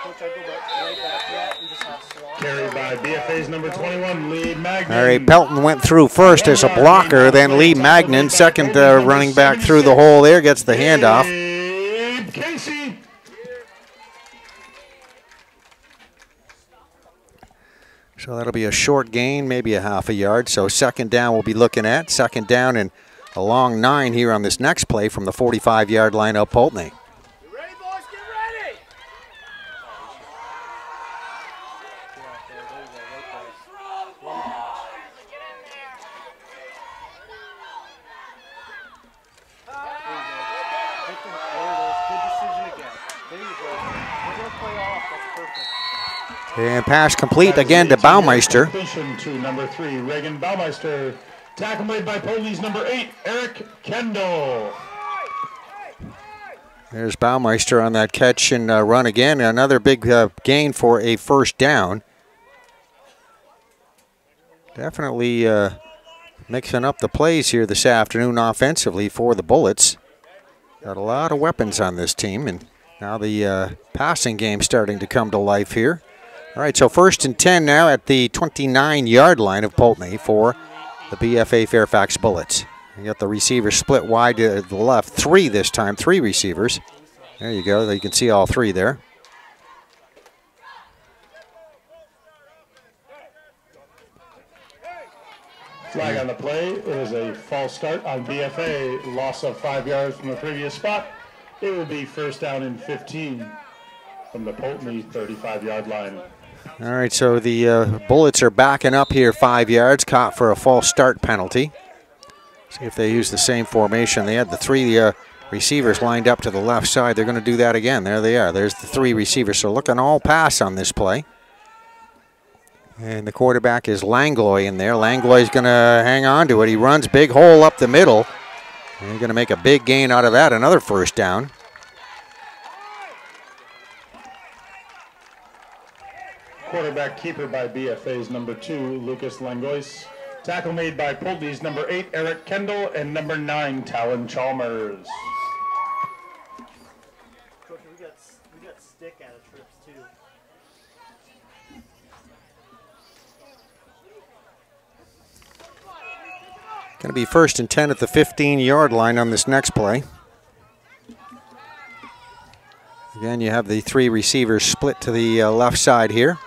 Coach, I go right back to that and just have swap. Carried by BFA's number 21, Lee Magnan. All right, Pelton went through first as a blocker, then Lee Magnan, second running back through the hole there, gets the handoff. Casey. So that'll be a short gain, maybe a half a yard. So 2nd down we'll be looking at. 2nd down and a long 9 here on this next play from the 45-yard line of Poultney. You ready, boys? Get ready! Good decision again. There you go. We're going to play off. That's perfect. And pass complete again to Baumeister. Completion to number 3, Reagan Baumeister. Tackle made by Poultney's number 8, Eric Kendall. There's Baumeister on that catch and run again. Another big gain for a first down. Definitely mixing up the plays here this afternoon offensively for the Bullets. Got a lot of weapons on this team, and now the passing game starting to come to life here. All right, so 1st and 10 now at the 29-yard line of Poultney for the BFA Fairfax Bullets. You got the receivers split wide to the left. 3 this time, 3 receivers. There you go. You can see all 3 there. Flag on the play. It is a false start on BFA. Loss of 5 yards from the previous spot. It will be 1st down and 15 from the Poultney 35-yard line. All right, so the Bullets are backing up here 5 yards, caught for a false start penalty. See if they use the same formation. They had the 3 receivers lined up to the left side. They're going to do that again. There they are. There's the 3 receivers. So looking all pass on this play. And the quarterback is Langlois in there. Langlois going to hang on to it. He runs big hole up the middle. And he's going to make a big gain out of that. Another first down. Quarterback keeper by BFA's number 2, Lucas Langlois. Tackle made by Poultney's number 8, Eric Kendall, and number 9, Talon Chalmers. Coach, we got stick out of trips too. Going to be 1st and 10 at the 15-yard line on this next play. Again, you have the 3 receivers split to the left side here.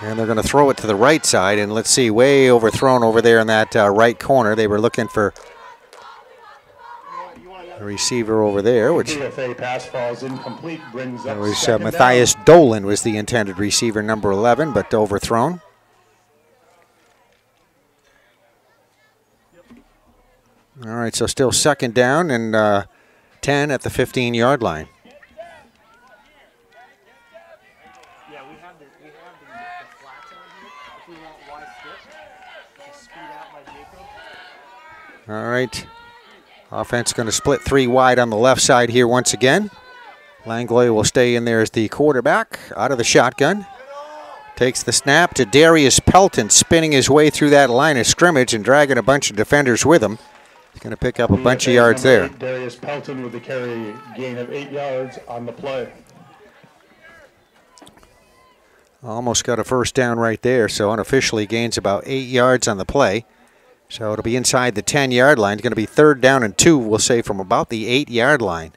And they're going to throw it to the right side, and let's see, way overthrown over there in that right corner. They were looking for a receiver over there, which BFA pass falls incomplete, brings up was second Matthias down. Dolan was the intended receiver, number 11, but overthrown. All right, so still second down and 10 at the 15-yard line. Yeah, we have the flats on here. If we want wide skip, just speed out by Jacob. All right. Offense going to split 3 wide on the left side here once again. Langlois will stay in there as the quarterback out of the shotgun. Takes the snap to Darius Pelton, spinning his way through that line of scrimmage and dragging a bunch of defenders with him. He's going to pick up a bunch of yards there. Darius Pelton with the carry, gain of 8 yards on the play. Almost got a first down right there, so unofficially gains about 8 yards on the play. So it'll be inside the 10-yard line. It's going to be 3rd down and 2, we'll say, from about the 8-yard line.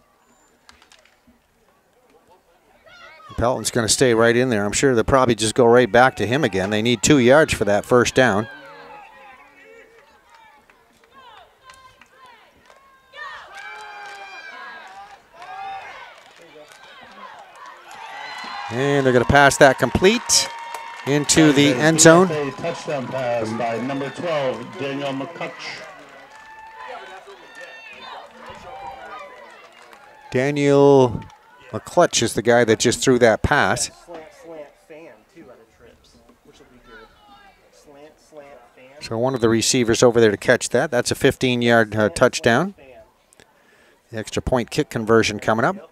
Pelton's going to stay right in there. I'm sure they'll probably just go right back to him again. They need 2 yards for that first down. And they're going to pass that complete into the end zone. A touchdown pass by number 12, Daniel McCutch. Daniel McClutch is the guy that just threw that pass. Slant fan, too, out of trips, which will be good. Slant fan. So one of the receivers over there to catch that. That's a 15-yard touchdown. The extra point kick conversion coming up.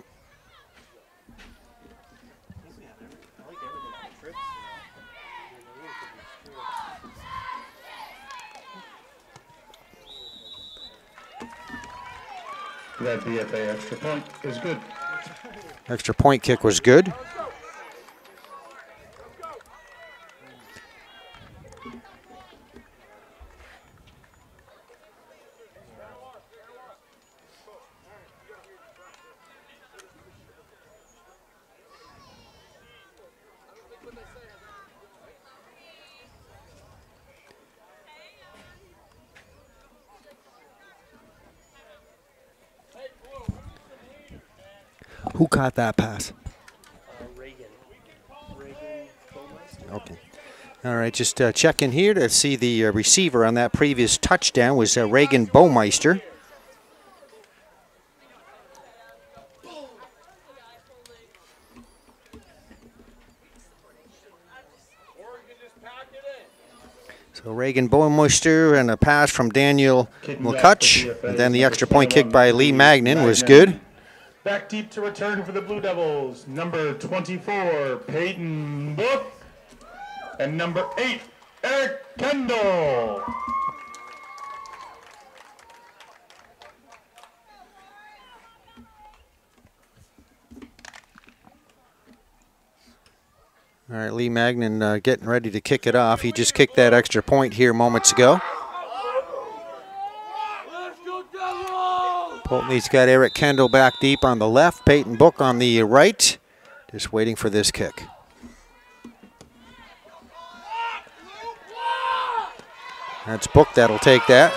That BFA extra point is good. Extra point kick was good. Who caught that pass? Reagan Baumeister. Okay. All right, just checking here to see the receiver on that previous touchdown was Reagan Baumeister. So Reagan Baumeister and a pass from Daniel McCutch. And then the extra point kick by Lee Magnan was good. Back deep to return for the Blue Devils, number 24, Peyton Book, and number 8, Eric Kendall. All right, Lee Magnan getting ready to kick it off. He just kicked that extra point here moments ago. Poultney's got Eric Kendall back deep on the left, Peyton Book on the right. Just waiting for this kick. That's Book that'll take that.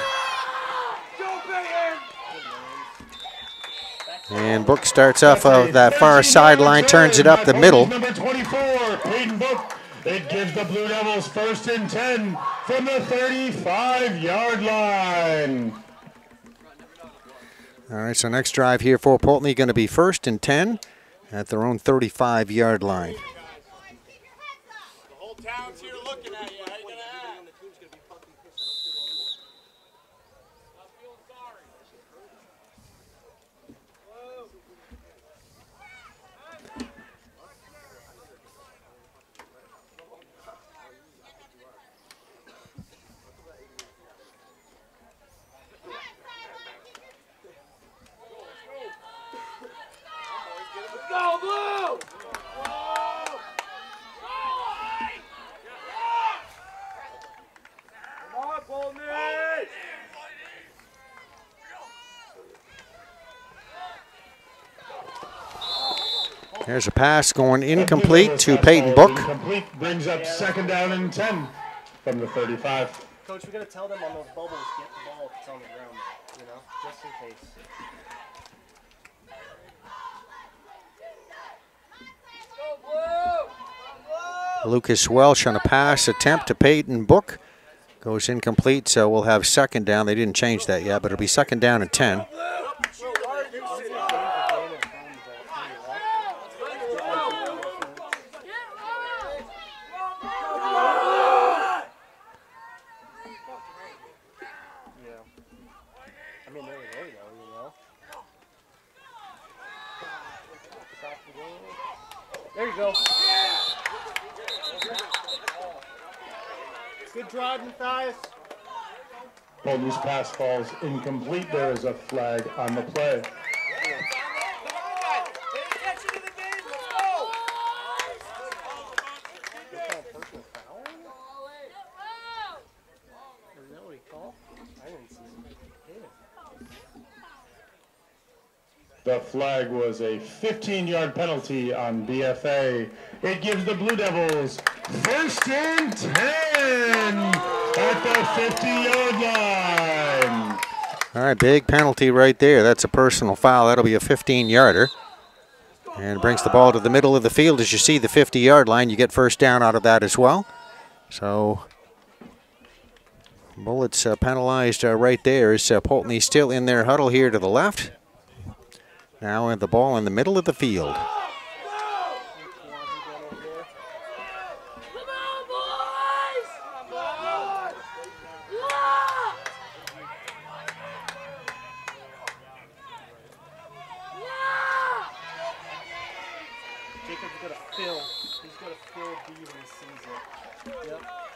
And Book starts off of that far sideline, turns it up the middle. Number 24, Peyton Book. It gives the Blue Devils 1st and 10 from the 35-yard line. All right, so next drive here for Poultney going to be 1st and 10 at their own 35-yard line. The whole town's here looking at you. How you gonna act? Stop feeling sorry. Go Blue! There's a pass going incomplete to Peyton Book. Incomplete brings up 2nd down and 10 from the 35. Coach, we got to tell them on those bubbles, get the ball if it's on the ground, you know, just in case. Lucas Welsh on a pass attempt to Peyton Book. Goes incomplete, so we'll have 2nd down. They didn't change that yet, but it'll be 2nd down and 10. There you go. Good drive, Matthias. Poultney's pass falls incomplete. There is a flag on the play. The flag was a 15-yard penalty on BFA. It gives the Blue Devils 1st and 10 at the 50-yard line. All right, big penalty right there. That's a personal foul. That'll be a 15-yarder. And brings the ball to the middle of the field. As you see the 50-yard line, you get 1st down out of that as well. So Bullets penalized right there as Poultney still in their huddle here to the left. Now the ball in the middle of the field.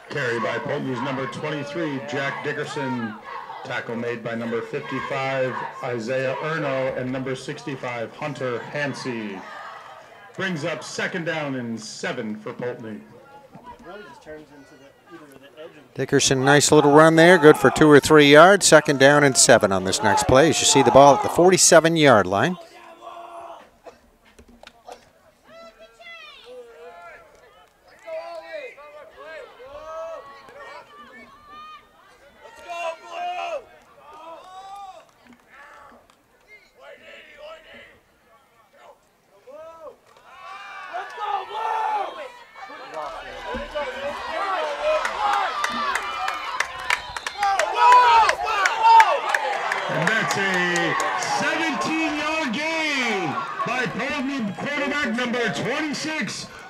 Carry by Poultney's number 23, Jack Dickerson. Tackle made by number 55, Isaiah Erno, and number 65, Hunter Hansey. Brings up 2nd down and 7 for Poultney. Dickerson, nice little run there. Good for 2 or 3 yards. 2nd down and 7 on this next play. As you see the ball at the 47-yard line.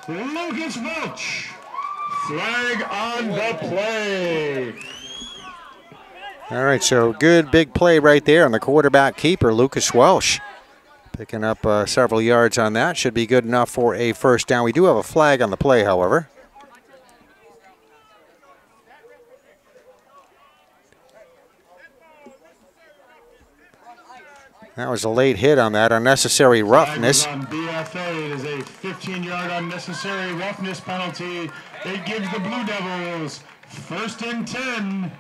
Lucas Welch. Flag on the play. All right, so good big play right there on the quarterback keeper, Lucas Welch. Picking up several yards on that. Should be good enough for a 1st down. We do have a flag on the play, however. That was a late hit on that, unnecessary roughness. On BFA, it is a 15-yard unnecessary roughness penalty. It gives the Blue Devils 1st and 10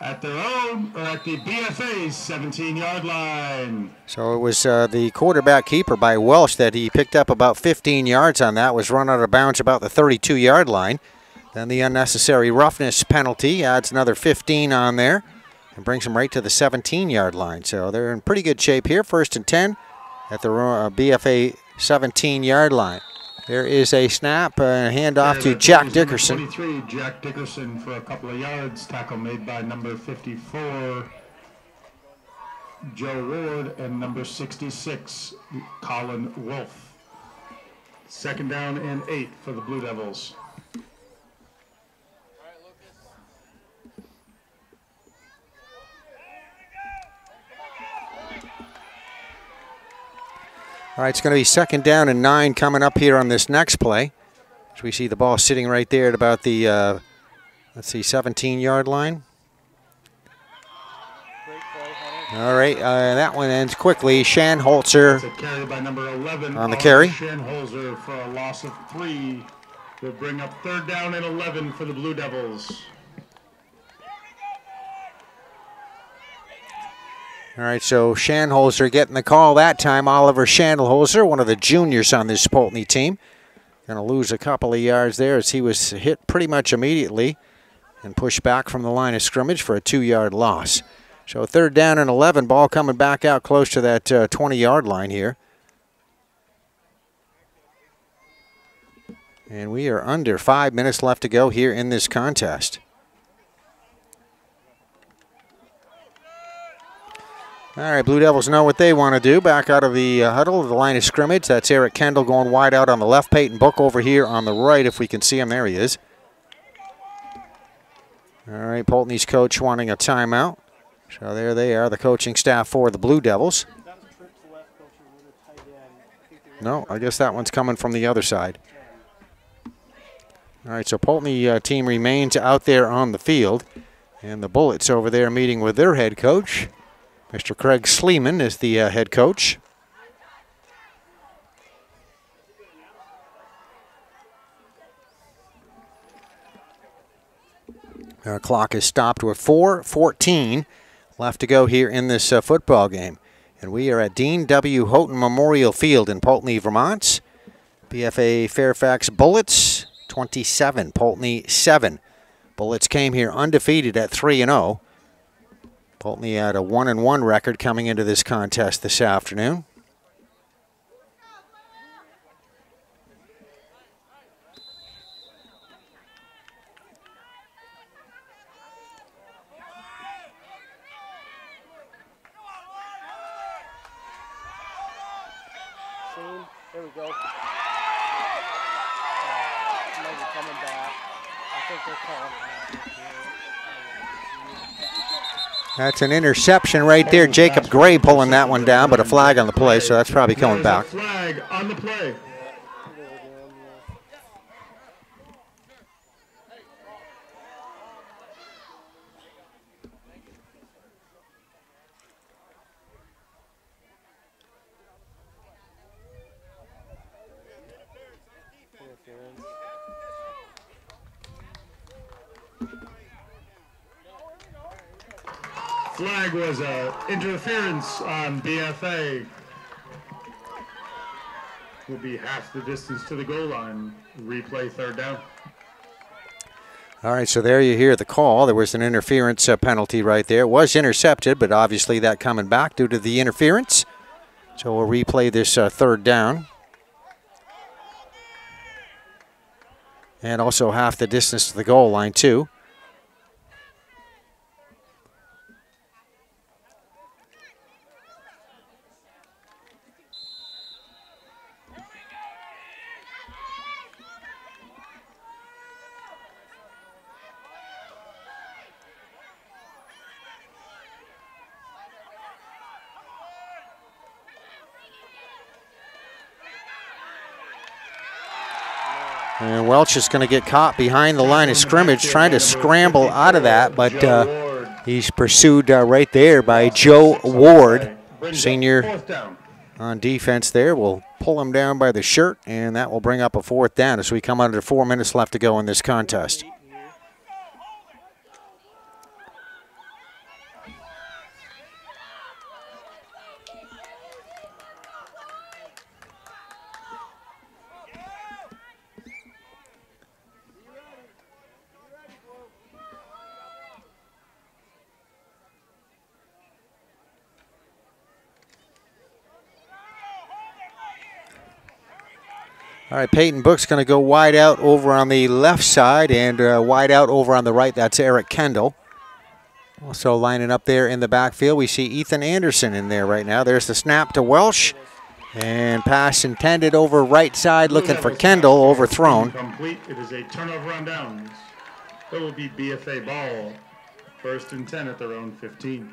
at their own, or at the BFA's 17-yard line. So it was the quarterback keeper by Welsh that he picked up about 15 yards on that, was run out of bounds about the 32-yard line. Then the unnecessary roughness penalty adds another 15 on there. And brings them right to the 17-yard line. So they're in pretty good shape here. 1st and 10 at the BFA 17-yard line. There is a snap, handoff to Jack Dickerson. 23, Jack Dickerson for a couple of yards. Tackle made by number 54, Joe Ward, and number 66, Colin Wolf. 2nd down and 8 for the Blue Devils. All right, it's going to be 2nd down and 9 coming up here on this next play. As we see the ball sitting right there at about the, let's see, 17-yard line. All right, that one ends quickly. Shanholzer carry by number 11 on the carry. Shanholzer for a loss of 3 will bring up 3rd down and 11 for the Blue Devils. All right, so Schanholzer getting the call that time. Oliver Schanholzer, one of the juniors on this Poultney team. Going to lose a couple of yards there as he was hit pretty much immediately and pushed back from the line of scrimmage for a 2-yard loss. So 3rd down and 11, ball coming back out close to that 20-yard line here. And we are under 5 minutes left to go here in this contest. All right, Blue Devils know what they want to do. Back out of the huddle, the line of scrimmage. That's Eric Kendall going wide out on the left. Peyton Book over here on the right, if we can see him. There he is. All right, Poultney's coach wanting a timeout. So there they are, the coaching staff for the Blue Devils. No, I guess that one's coming from the other side. All right, so Poultney team remains out there on the field. And the Bullets over there meeting with their head coach. Mr. Craig Sleeman is the head coach. Our clock is stopped with 4:14 left to go here in this football game. And we are at Dean W. Houghton Memorial Field in Poultney, Vermont. BFA Fairfax Bullets 27, Poultney 7. Bullets came here undefeated at 3-0. Poultney had a 1-1 record coming into this contest this afternoon. There we go. Maybe coming back. I think they're calling back. That's an interception right there. Jacob Gray pulling that one down, but a flag on the play, so that's probably coming back. Flag on the play. Flag was interference on BFA. Will be half the distance to the goal line. Replay 3rd down. All right, so there you hear the call. There was an interference penalty right there. It was intercepted, but obviously that coming back due to the interference. So we'll replay this 3rd down. And also half the distance to the goal line, too. And Welch is going to get caught behind the line of scrimmage, trying to scramble out of that, but he's pursued right there by Joe Ward, senior on defense there. Will pull him down by the shirt, and that will bring up a 4th down as we come under 4 minutes left to go in this contest. All right, Peyton Book's going to go wide out over on the left side and wide out over on the right. That's Eric Kendall. Also lining up there in the backfield, we see Ethan Anderson in there right now. There's the snap to Welsh. And pass intended over right side, looking for Kendall, overthrown. Complete. It is a turnover on downs. It will be BFA ball. 1st and 10 at their own 15.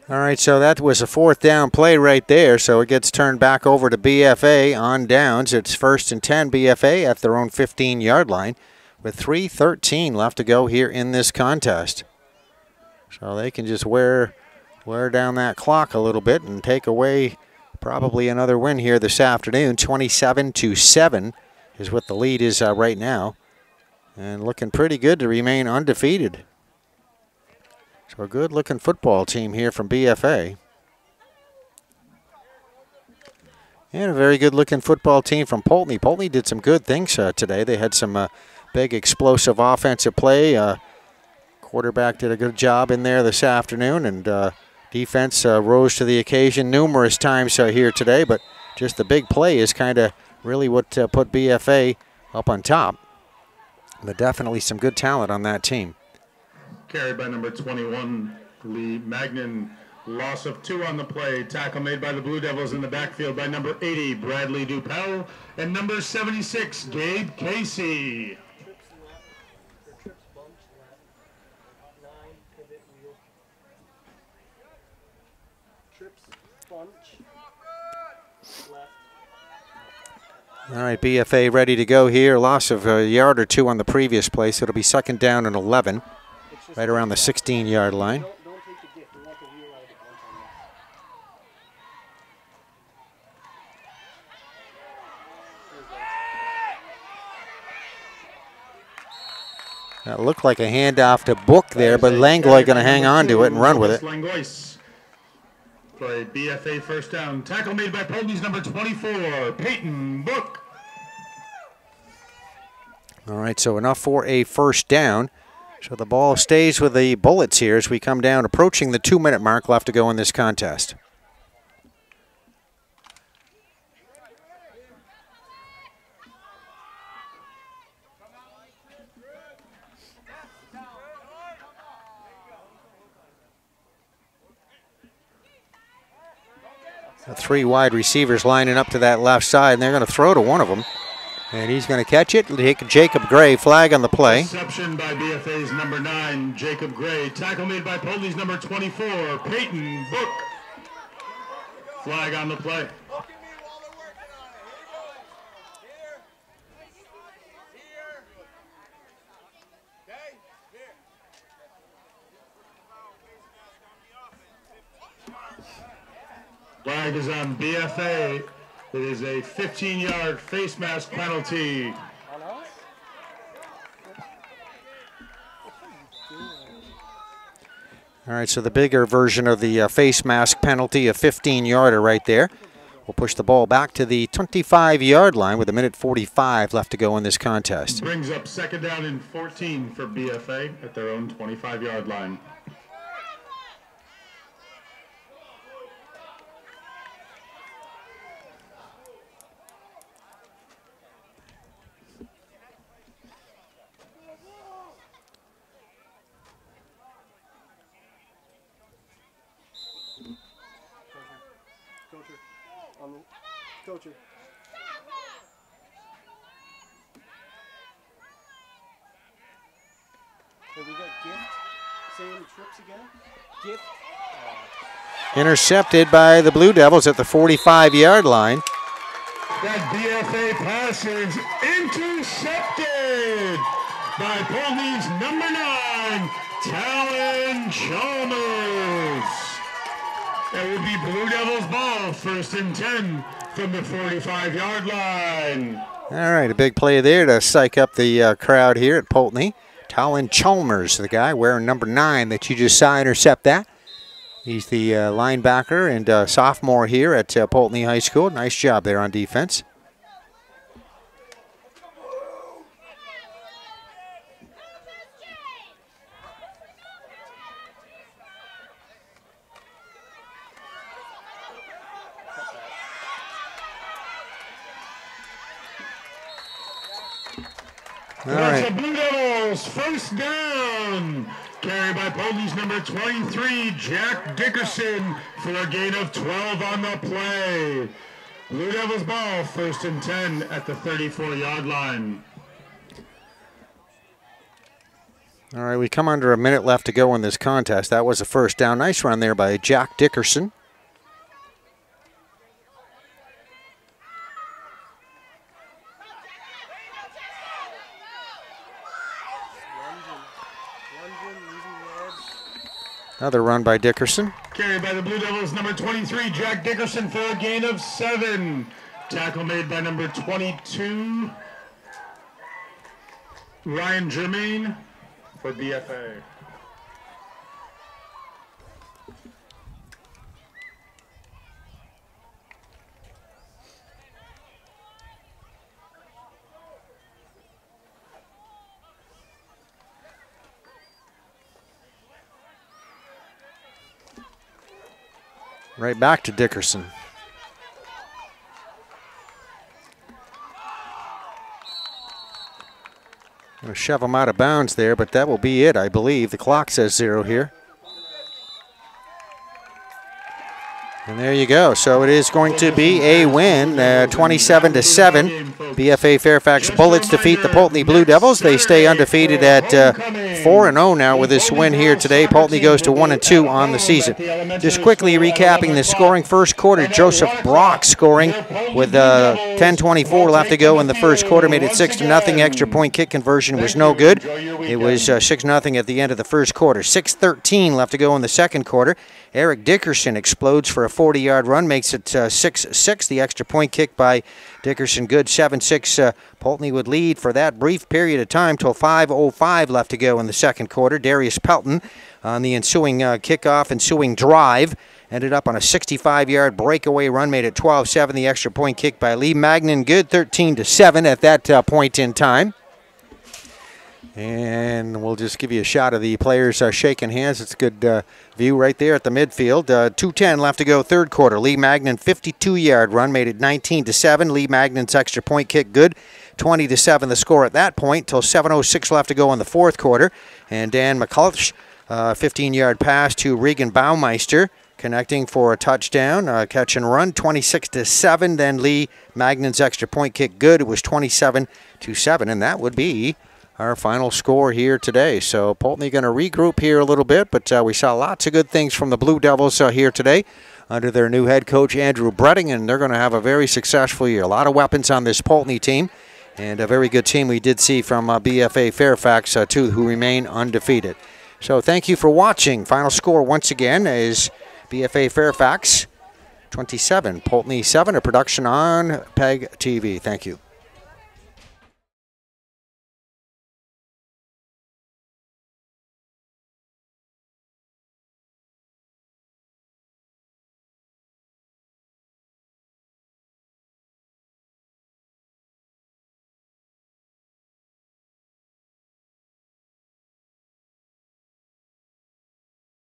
All right, so that was a 4th down play right there, so it gets turned back over to BFA on downs. It's 1st and 10, BFA at their own 15-yard line with 3:13 left to go here in this contest. So they can just wear down that clock a little bit and take away probably another win here this afternoon. 27-7 is what the lead is right now, and looking pretty good to remain undefeated. So a good-looking football team here from BFA. And a very good-looking football team from Poultney. Poultney did some good things today. They had some big explosive offensive play. Quarterback did a good job in there this afternoon, and defense rose to the occasion numerous times here today. But just the big play is kind of really what put BFA up on top. But definitely some good talent on that team. Carried by number 21, Lee Magnan. Loss of 2 on the play. Tackle made by the Blue Devils in the backfield by number 80, Bradley Dupel, and number 76, Gabe Casey. All right, BFA ready to go here. Loss of a yard or 2 on the previous play, so it'll be 2nd down and 11, right around the 16-yard line. That looked like a handoff to Book there, but Langlois going to hang on to it and run with it. Langlois for a BFA first down. Tackle made by Poultney's number 24, Peyton Book. All right, so enough for a first down. So the ball stays with the Bullets here as we come down, approaching the 2-minute mark left to go in this contest. The 3 wide receivers lining up to that left side, and they're going to throw to one of them. And he's going to catch it. Jacob Gray, flag on the play. Reception by BFA's number 9, Jacob Gray. Tackle made by Poultney's number 24, Peyton Book. Flag on the play. Flag is on BFA. It is a 15-yard face mask penalty. All right, so the bigger version of the face mask penalty, a 15-yarder right there. We'll push the ball back to the 25-yard line with 1:45 left to go in this contest. Brings up 2nd down and 14 for BFA at their own 25-yard line. Coacher. Hey, we got Gift saying trips again. Gift. Intercepted by the Blue Devils at the 45-yard line. That BFA pass is intercepted by Poultney's number 9, Talon Chalmers. It will be Blue Devils ball, 1st and 10 from the 45-yard line. All right, a big play there to psych up the crowd here at Poultney. Talon Chalmers, the guy wearing number 9 that you just saw intercept that. He's the linebacker and sophomore here at Poultney High School. Nice job there on defense. All right. The Blue Devils, 1st down. Carried by Poultney's number 23, Jack Dickerson, for a gain of 12 on the play. Blue Devils ball, 1st and 10 at the 34-yard line. All right, we come under a minute left to go in this contest. That was a first down. Nice run there by Jack Dickerson. Another run by Dickerson. Carried by the Blue Devils, number 23, Jack Dickerson, for a gain of 7. Tackle made by number 22, Ryan Germain, for BFA. Right back to Dickerson. Gonna shove him out of bounds there, but that will be it, I believe. The clock says 0 here. And there you go. So it is going to be a win, 27-7. BFA Fairfax Bullets defeat the Poultney Blue Devils. They stay undefeated at 4-0 now with this win here today. Poultney goes to 1-2 on the season. Just quickly recapping the scoring. First quarter, Joseph Brock scoring with 10:24 left to go in the first quarter. Made it 6-0. Extra point kick conversion was no good. It was 6-0 at the end of the first quarter. 6:13 left to go in the second quarter. Eric Dickerson explodes for a 40-yard run, makes it 6-6. The extra point kick by Dickerson good. 7-6. Poultney would lead for that brief period of time till 5:05 left to go in the second quarter. Darius Pelton on the ensuing ensuing drive ended up on a 65-yard breakaway run, made it 12-7. The extra point kick by Lee Magnan good, 13-7 at that point in time. And we'll just give you a shot of the players shaking hands. It's a good view right there at the midfield. 2:10 left to go third quarter. Lee Magnan 52-yard run made it 19-7. Lee Magnan's extra point kick good. 20-7 the score at that point till 7:06 left to go in the fourth quarter. And Dan McCulloch 15-yard pass to Regan Baumeister connecting for a touchdown. Catch and run 26-7. Then Lee Magnan's extra point kick good. It was 27-7, and that would be our final score here today. So Poultney going to regroup here a little bit, but we saw lots of good things from the Blue Devils here today under their new head coach, Andrew Bretting, and they're going to have a very successful year. A lot of weapons on this Poultney team, and a very good team we did see from BFA Fairfax, too, who remain undefeated. So thank you for watching. Final score, once again, is BFA Fairfax 27, Poultney 7, a production on PEGTV. Thank you.